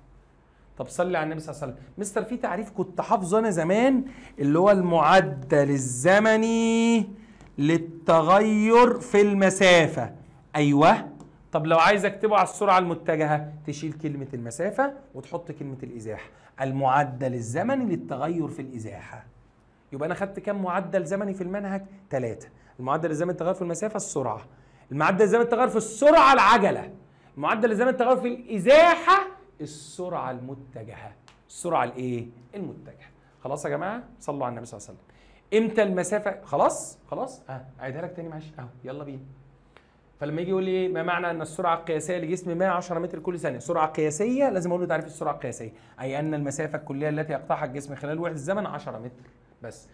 طب صلي على النبي صلى الله عليه وسلم. مستر في تعريف كنت حافظه انا زمان اللي هو المعدل الزمني للتغير في المسافه. ايوه. طب لو عايز اكتبه على السرعه المتجهه تشيل كلمه المسافه وتحط كلمه الازاحه، المعدل الزمني للتغير في الازاحه. يبقى انا خدت كام معدل زمني في المنهج؟ 3. المعدل الزمني للتغير في المسافه السرعه، المعدل الزمني للتغير في السرعه العجله، المعدل الزمني للتغير في الازاحه السرعه المتجهه. السرعه الايه؟ المتجهه. خلاص يا جماعه صلوا على النبي صلى الله عليه وسلم. امتى المسافه؟ خلاص اعيدها لك تاني معلش يلا بينا. فلما يجي يقول لي ايه ما معنى ان السرعه القياسيه لجسم 110 متر كل ثانيه؟ سرعه قياسيه لازم اقول له تعريف السرعه القياسيه، اي ان المسافه الكليه التي يقطعها الجسم خلال وحده الزمن 10 متر بس.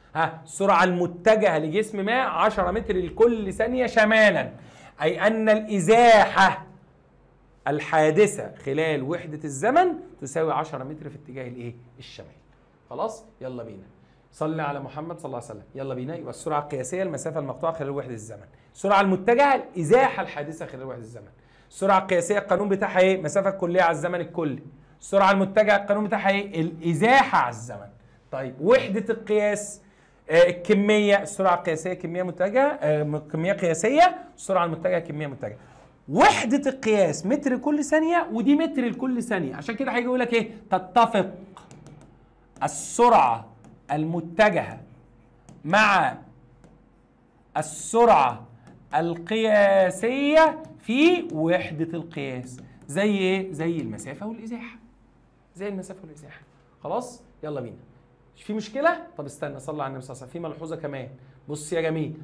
السرعه المتجهه لجسم ما 10 متر لكل ثانيه شمالا، اي ان الازاحه الحادثه خلال وحده الزمن تساوي 10 متر في اتجاه الايه؟ الشمال. خلاص يلا بينا. صلي على محمد صلى الله عليه وسلم. يلا بينا. يبقى السرعه القياسيه المسافه المقطوعه خلال وحده الزمن، السرعه المتجهه الازاحه الحادثه خلال وحده الزمن. السرعه القياسيه القانون بتاعها ايه؟ مسافه كليه على الزمن الكلي. السرعه المتجهه القانون بتاعها ايه؟ الازاحه على الزمن. طيب وحده القياس الكميه، السرعه القياسيه كميه متجهه كميه قياسيه، السرعه المتجهه كميه متجهه. وحده القياس متر كل ثانيه ودي متر لكل ثانيه، عشان كده هيجي يقول لك ايه؟ تتفق السرعه المتجهه مع السرعه القياسيه في وحده القياس. زي ايه؟ زي المسافه والازاحه. زي المسافه والازاحه. خلاص يلا بينا. مش في مشكله؟ طب استنى صلى على النبي صلى الله عليه وسلم. في ملحوظه كمان بص يا جميل،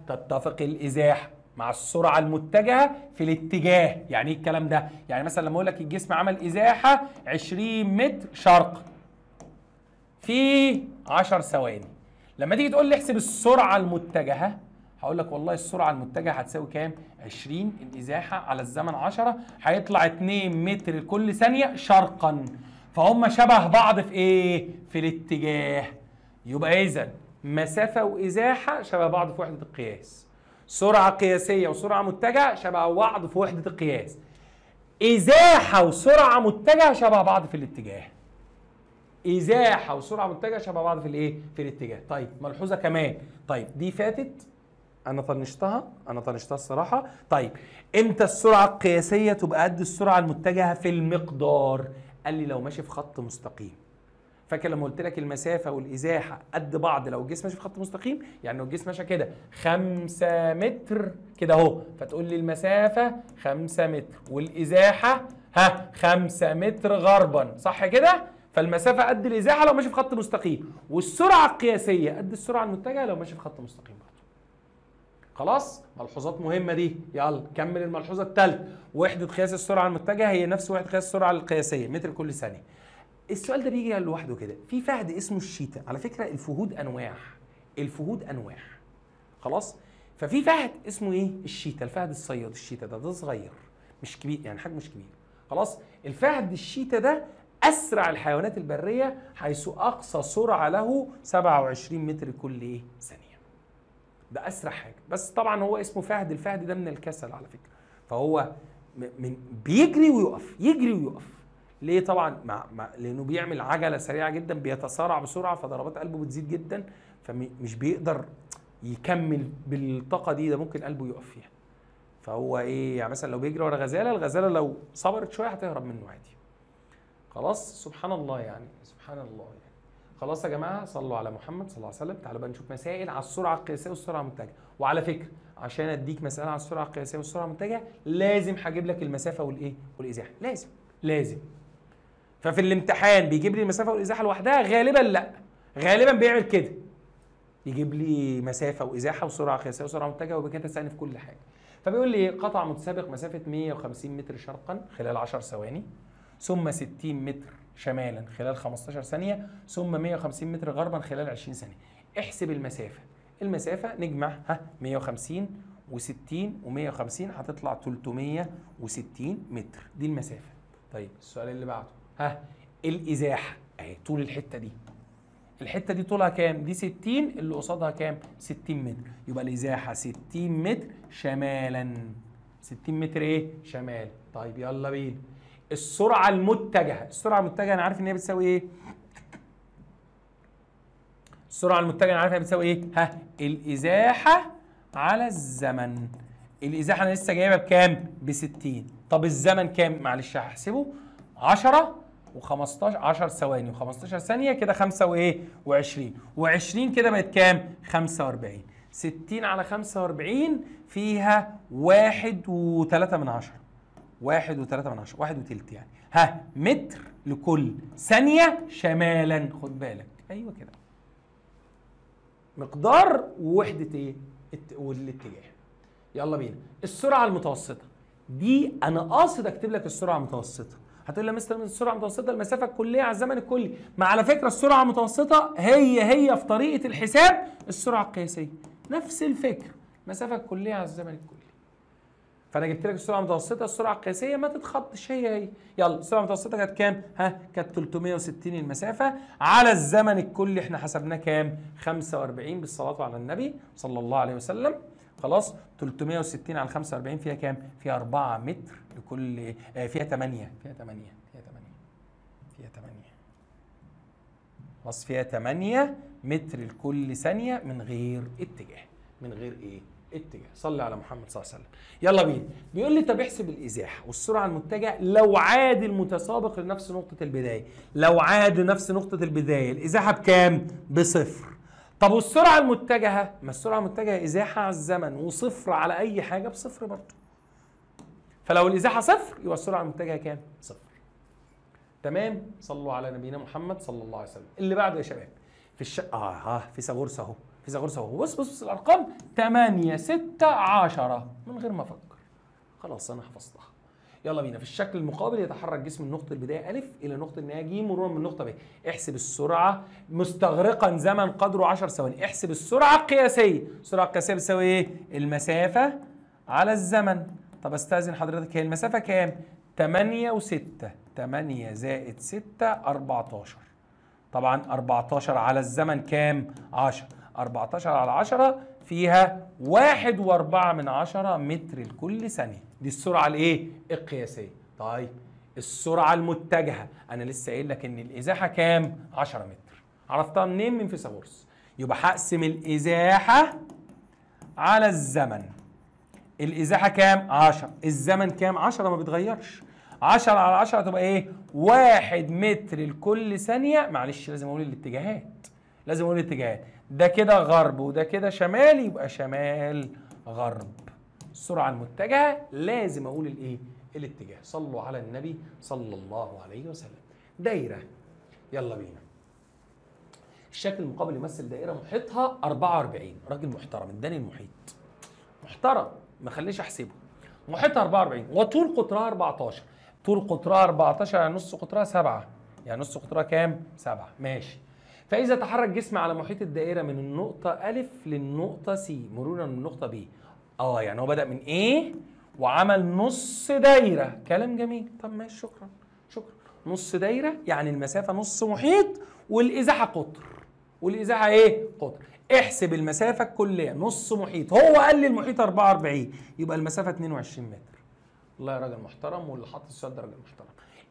تتفق الازاحه مع السرعه المتجهه في الاتجاه. يعني ايه الكلام ده؟ يعني مثلا لما اقول لك الجسم عمل ازاحه 20 متر شرقا في 10 ثواني، لما تيجي تقول لي احسب السرعه المتجهه هقول لك والله السرعه المتجهه هتساوي كام؟ 20 الازاحه على الزمن 10 هيطلع 2 متر كل ثانيه شرقا. فهم شبه بعض في ايه؟ في الاتجاه. يبقى اذا مسافه وازاحه شبه بعض في وحده القياس، سرعه قياسيه وسرعه متجهه شبه بعض في وحده القياس، ازاحه وسرعه متجهه شبه بعض في الاتجاه. ازاحه وسرعه متجهه شبه بعض في الايه؟ في الاتجاه. طيب ملحوظه كمان، طيب دي فاتت انا طنشتها الصراحه. طيب امتى السرعه القياسيه تبقى قد السرعه المتجهه في المقدار؟ قال لي لو ماشي في خط مستقيم. فاكر لما قلت لك المسافه والازاحه قد بعض لو الجسم ماشي في خط مستقيم؟ يعني لو الجسم ماشي كده 5 متر كده اهو، فتقول لي المسافه 5 متر والازاحه 5 متر غربا، صح كده؟ فالمسافه قد الازاحه لو ماشي في خط مستقيم، والسرعه القياسيه قد السرعه المتجهه لو ماشي في خط مستقيم برضه. خلاص ملحوظات مهمه دي. يلا كمل الملحوظه الثالثه. وحده قياس السرعه المتجهه هي نفس وحده قياس السرعه القياسيه متر كل ثانيه. السؤال ده بيجي لوحده كده. في فهد اسمه الشيتا، على فكره الفهود انواع، الفهود انواع خلاص. ففي فهد اسمه ايه؟ الشيتا، الفهد الصياد. الشيتا ده صغير مش كبير، يعني حجمه مش كبير خلاص. الفهد الشيتا ده اسرع الحيوانات البريه، حيث اقصى سرعه له 27 متر كل ايه؟ ثانيه. ده اسرع حاجه، بس طبعا هو اسمه فهد. الفهد ده من الكسل على فكره، فهو بيجري ويقف، يجري ويقف. ليه؟ طبعا لانه بيعمل عجله سريعه جدا، بيتسارع بسرعه، فضربات قلبه بتزيد جدا، فمش بيقدر يكمل بالطاقه دي، ده ممكن قلبه يقف فيها. فهو ايه؟ يعني مثلا لو بيجري ورا غزاله، الغزاله لو صبرت شويه هتهرب منه عادي. خلاص سبحان الله يعني، سبحان الله يعني. خلاص يا جماعه، صلوا على محمد صلى الله عليه وسلم. تعالوا بقى نشوف مسائل على السرعه القياسيه والسرعه المتجهه. وعلى فكره عشان اديك مساله على السرعه القياسيه والسرعه المتجهه لازم هجيب لك المسافه والايه؟ والازاحه، لازم. ففي الامتحان بيجيب لي المسافه والازاحه لوحدها؟ غالبا لا، غالبا بيعمل كده، يجيب لي مسافه وازاحه وسرعه قياسيه وسرعه متجهه، وبكده تسالني في كل حاجه. فبيقول لي قطع متسابق مسافه 150 متر شرقا خلال 10 ثواني، ثم 60 متر شمالا خلال 15 ثانيه، ثم 150 متر غربا خلال 20 ثانيه. احسب المسافه. المسافه نجمع 150 و60 و150 هتطلع 360 متر، دي المسافه. طيب السؤال اللي بعده، الازاحه اهي طول الحته دي. الحته دي طولها كام؟ دي 60، اللي قصادها كام؟ 60 متر. يبقى الازاحه 60 متر شمالا. 60 متر ايه؟ شمال. طيب يلا بينا. السرعه المتجهه، السرعه المتجهه انا عارف ان هي بتساوي ايه؟ السرعه المتجهه انا عارف ان هي بتساوي ايه؟ الازاحه على الزمن. الازاحه انا لسه جايبها بكام؟ ب 60. طب الزمن كام؟ معلش هحسبه 10 و15، 10 ثواني و15 ثانيه، كده 25 و20 كده بقت كام؟ 45. 60 على 45 فيها 1.3، 1.3، 1 وتلت يعني. متر لكل ثانيه شمالا. خد بالك، ايوه كده. مقدار ووحده ايه؟ والاتجاه. يلا بينا. السرعه المتوسطه دي انا قاصد اكتب لك السرعه المتوسطه. هتقول لي يا مستر السرعه المتوسطه المسافه الكليه على الزمن الكلي. ما على فكره السرعه المتوسطه هي في طريقه الحساب السرعه القياسيه، نفس الفكره، المسافه الكليه على الزمن الكلي. فانا جبت لك السرعه المتوسطه، السرعه القياسيه ما تتخطش، هي. يلا السرعه المتوسطه كانت كام؟ كانت 360 المسافه على الزمن الكلي. احنا حسبناه كام؟ 45 بالصلاه على النبي صلى الله عليه وسلم. خلاص 360 على 45 فيها كام؟ فيها 4 متر لكل، فيها 8 خلاص فيها 8 متر لكل ثانيه من غير اتجاه، من غير ايه؟ اتجاه. صلي على محمد صلى الله عليه وسلم. يلا بينا. بيقول لي طب احسب الازاحه والسرعه المتجهه لو عاد المتسابق لنفس نقطه البدايه. لو عاد لنفس نقطه البدايه الازاحه بكام؟ بصفر. طب والسرعه المتجهه؟ ما السرعه المتجهه ازاحه على الزمن وصفر على اي حاجه بصفر برضه. فلو الازاحه صفر يبقى السرعه المتجهه كام؟ صفر. تمام؟ صلوا على نبينا محمد صلى الله عليه وسلم. اللي بعده يا شباب في فيثاغورس اهو. فيثاغورس اهو. بص الارقام 8 6 10 من غير ما افكر. خلاص انا حفظتها. يلا بينا. في الشكل المقابل يتحرك جسم من نقطة البداية أ إلى نقطة النهاية ج مرورا من نقطة ب. احسب السرعة مستغرقا زمن قدره 10 ثواني. احسب السرعة القياسية. السرعة القياسية بتساوي إيه؟ المسافة على الزمن. طب استأذن حضرتك، هي المسافة كام؟ 8 و6. 8 زائد 6 14. طبعا 14 على الزمن كام؟ 10. 14 على 10 فيها 1.4 متر لكل ثانية. دي السرعة الايه؟ القياسية. طيب السرعة المتجهة انا لسه قايل لك ان الازاحة كام؟ 10 متر. عرفتها منين؟ من فيثاغورس. يبقى هقسم الازاحة على الزمن. الازاحة كام؟ 10. الزمن كام؟ 10 ما بيتغيرش. 10 على 10 تبقى ايه؟ 1 متر لكل ثانية. معلش لازم اقول الاتجاهات. لازم اقول الاتجاهات. ده كده غرب وده كده شمال، يبقى شمال غرب. السرعة المتجهة لازم اقول الايه؟ الاتجاه. صلوا على النبي صلى الله عليه وسلم. دايرة. يلا بينا. الشكل المقابل يمثل دائرة محيطها 44. راجل محترم اداني المحيط. محترم ما خليش احسبه. محيطها 44 وطول قطرها 14. طول قطرها 14 يعني نص قطرها 7. يعني نص قطرها كام؟ 7. ماشي. فإذا تحرك جسم على محيط الدائرة من النقطة أ للنقطة س مرورا من النقطة ب. يعني هو بدأ من A وعمل نص دايرة. كلام جميل. طب ماشي، شكرا شكرا. نص دايرة يعني المسافة نص محيط والإزاحة قطر. والإزاحة إيه؟ قطر. احسب المسافة الكلية نص محيط. هو قال لي المحيط 44 يبقى المسافة 22 متر. والله يا راجل محترم، واللي حط السؤال ده راجل محترم.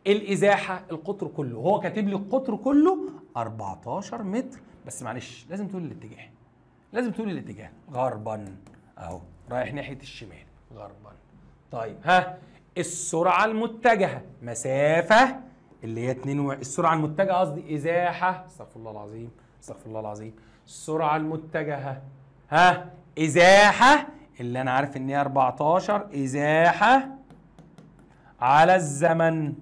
الإزاحة القطر كله، هو كاتب لي القطر كله 14 متر، بس معلش لازم تقول الاتجاه. لازم تقول الاتجاه غربا اهو، رايح ناحية الشمال غربا. طيب ها، السرعة المتجهة مسافة اللي هي السرعة المتجهة قصدي إزاحة، استغفر الله العظيم استغفر الله العظيم. السرعة المتجهة ها إزاحة اللي أنا عارف إن هي 14 إزاحة على الزمن.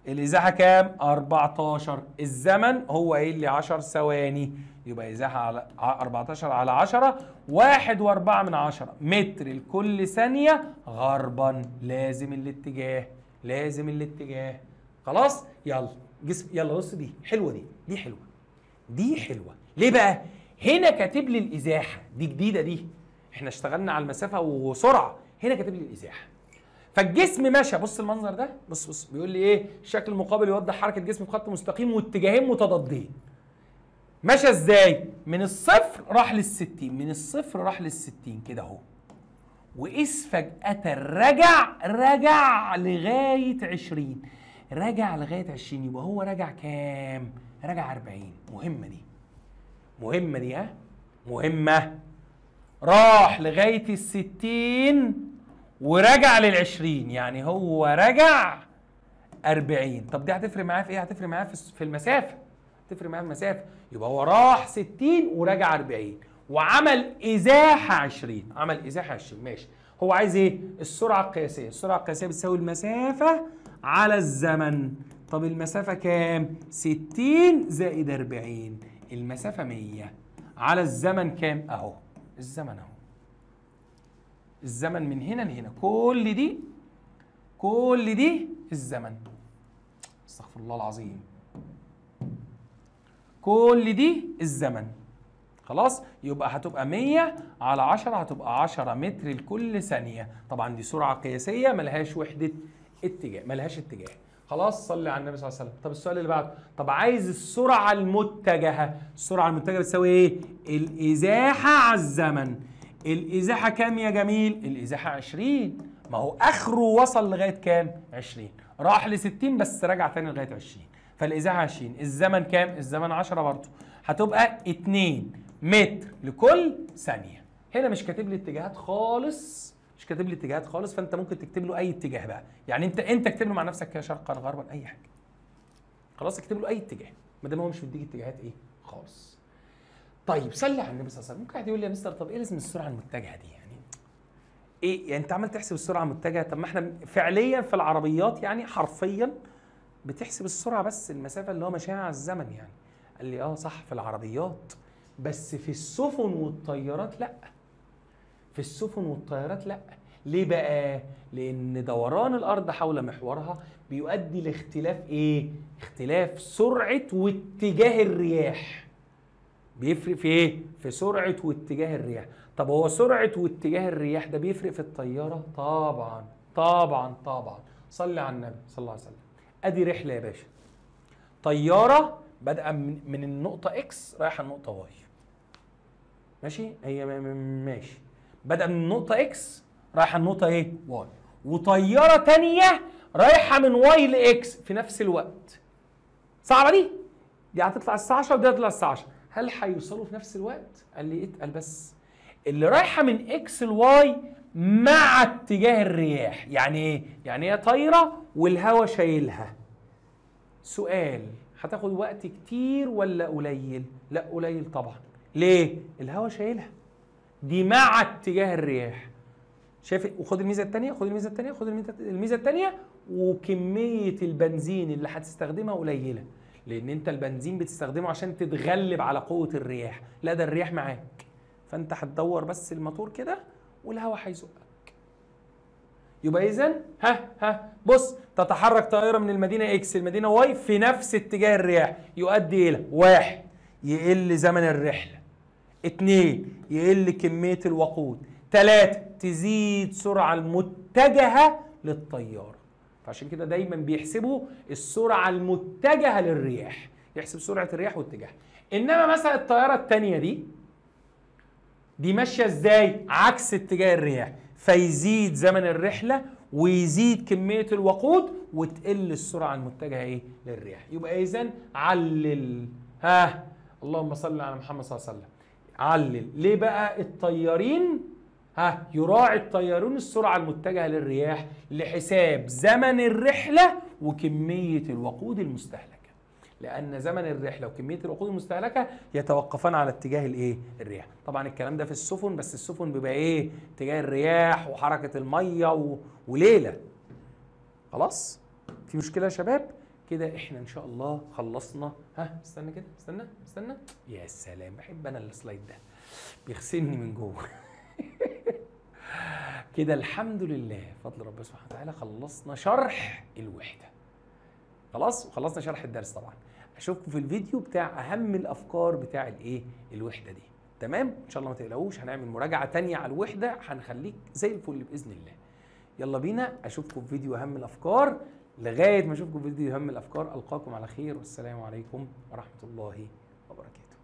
الإزاحة كام؟ 14. الزمن هو قايل لي 10 ثواني، يبقى إزاحة على 14 على 10 1.4 متر لكل ثانية غربا. لازم الاتجاه، لازم الاتجاه. خلاص؟ يلا جسم، يلا بص دي حلوة، دي حلوة، دي حلوة. ليه بقى؟ هنا كاتب لي الإزاحة، دي جديدة دي. احنا اشتغلنا على المسافة وسرعة، هنا كاتب لي الإزاحة. فالجسم ماشي، بص المنظر ده، بص بيقول لي ايه؟ الشكل المقابل يوضح حركة الجسم في خط مستقيم واتجاهين متضادين. ماشي ازاي؟ من الصفر راح لل60، من الصفر راح لل60 كده اهو. وقيس فجأة رجع لغاية 20. رجع لغاية 20 يبقى هو رجع كام؟ رجع 40. مهمة دي، مهمة دي، ها؟ مهمة. راح لغاية ال60 ورجع لل20، يعني هو رجع 40. طب دي هتفرق معاه في ايه؟ هتفرق معاه في المسافة. هتفرق معاه في المسافة. يبقى هو راح 60 ورجع 40 وعمل إزاحة 20. عمل إزاحة 20. ماشي. هو عايز ايه؟ السرعة القياسية. السرعة القياسية بتساوي المسافة على الزمن. طب المسافة كام؟ 60 زائد 40. المسافة 100 على الزمن كام؟ اهو الزمن اهو. الزمن من هنا لهنا، كل دي الزمن. استغفر الله العظيم. كل دي الزمن. خلاص؟ يبقى هتبقى 100 على 10 هتبقى 10 متر لكل ثانية. طبعا دي سرعة قياسية ملهاش وحدة اتجاه، ملهاش اتجاه. خلاص؟ صلي على النبي صلى الله عليه وسلم. طب السؤال اللي بعده، طب عايز السرعة المتجهة. السرعة المتجهة بتساوي ايه؟ الإزاحة على الزمن. الإزاحة كام يا جميل؟ الإزاحة 20. ما هو آخره وصل لغاية كام؟ 20. راح ل60 بس رجع تاني لغاية 20. فالإزاحة 20. الزمن كام؟ الزمن 10 برضه. هتبقى 2 متر لكل ثانية. هنا مش كاتب لي اتجاهات خالص، مش كاتب لي اتجاهات خالص، فأنت ممكن تكتب له أي اتجاه بقى. يعني أنت اكتب له مع نفسك كده شرقا غربا أي حاجة. خلاص اكتب له أي اتجاه ما دام هو مش مديك اتجاهات إيه خالص. طيب صلي على النبي صلى الله عليه وسلم. ممكن واحد يقول لي يا مستر طب ايه لازم السرعه المتجهه دي؟ يعني ايه؟ يعني انت عمال تحسب السرعه المتجهه؟ طب ما احنا فعليا في العربيات يعني حرفيا بتحسب السرعه بس المسافه اللي هو ماشيها على الزمن. يعني قال لي صح في العربيات، بس في السفن والطيارات لا. في السفن والطيارات لا. ليه بقى؟ لان دوران الارض حول محورها بيؤدي لاختلاف ايه؟ اختلاف سرعه واتجاه الرياح. بيفرق في ايه؟ في سرعة واتجاه الرياح. طب هو سرعة واتجاه الرياح ده بيفرق في الطيارة؟ طبعا طبعا طبعا. صلي على النبي صلى الله عليه وسلم. ادي رحلة يا باشا. طيارة بادئة من النقطة اكس رايحة النقطة واي. ماشي؟ هي ماشي. بادئة من النقطة اكس رايحة النقطة ايه؟ واي. وطيارة تانية رايحة من واي لاكس في نفس الوقت. صعبة دي؟ دي هتطلع الساعة 10 ودي هتطلع الساعة 10. هل هيوصلوا في نفس الوقت؟ قال لي اتقل بس. اللي رايحه من اكس لواي مع اتجاه الرياح. يعني ايه؟ يعني هي طايره والهواء شايلها. سؤال، هتاخد وقت كتير ولا قليل؟ لا قليل طبعا. ليه؟ الهواء شايلها. دي مع اتجاه الرياح. شايف؟ وخد الميزه الثانيه، خد الميزه الثانيه، خد الميزه الثانيه. وكميه البنزين اللي هتستخدمها قليله. لان انت البنزين بتستخدمه عشان تتغلب على قوة الرياح، لا ده الرياح معاك. فانت هتدور بس الموتور كده والهواء هيزقك. يبقى اذا بص، تتحرك طائره من المدينه اكس المدينه واي في نفس اتجاه الرياح، يؤدي الى 1 يقل زمن الرحله، 2 يقل كميه الوقود، 3 تزيد سرعه المتجهه للطياره. فعشان كده دايما بيحسبوا السرعه المتجهه للرياح، يحسب سرعه الرياح واتجاهها. انما مثلا الطياره الثانيه دي ماشيه ازاي؟ عكس اتجاه الرياح، فيزيد زمن الرحله ويزيد كميه الوقود وتقل السرعه المتجهه ايه؟ للرياح. يبقى اذا علل، اللهم صل على محمد صلى الله عليه وسلم. علل ليه بقى الطيارين يراعي الطيارون السرعه المتجهه للرياح لحساب زمن الرحله وكميه الوقود المستهلكه، لأن زمن الرحلة وكمية الوقود المستهلكة يتوقفان على اتجاه الايه؟ الرياح. طبعا الكلام ده في السفن، بس السفن بيبقى ايه؟ اتجاه الرياح وحركة المية وليلة. خلاص؟ في مشكلة يا شباب؟ كده احنا ان شاء الله خلصنا. استنى كده، استنى. يا سلام، بحب انا السلايد ده، بيغسلني من جوه. كده الحمد لله بفضل ربنا سبحانه وتعالى خلصنا شرح الوحدة. خلاص، وخلصنا شرح الدرس طبعا. اشوفكم في الفيديو بتاع اهم الافكار بتاع الايه؟ الوحده دي. تمام؟ ان شاء الله ما تقلقوش، هنعمل مراجعه تانية على الوحده هنخليك زي الفل باذن الله. يلا بينا، اشوفكم في فيديو اهم الافكار. لغايه ما اشوفكم في فيديو اهم الافكار، القاكم على خير، والسلام عليكم ورحمه الله وبركاته.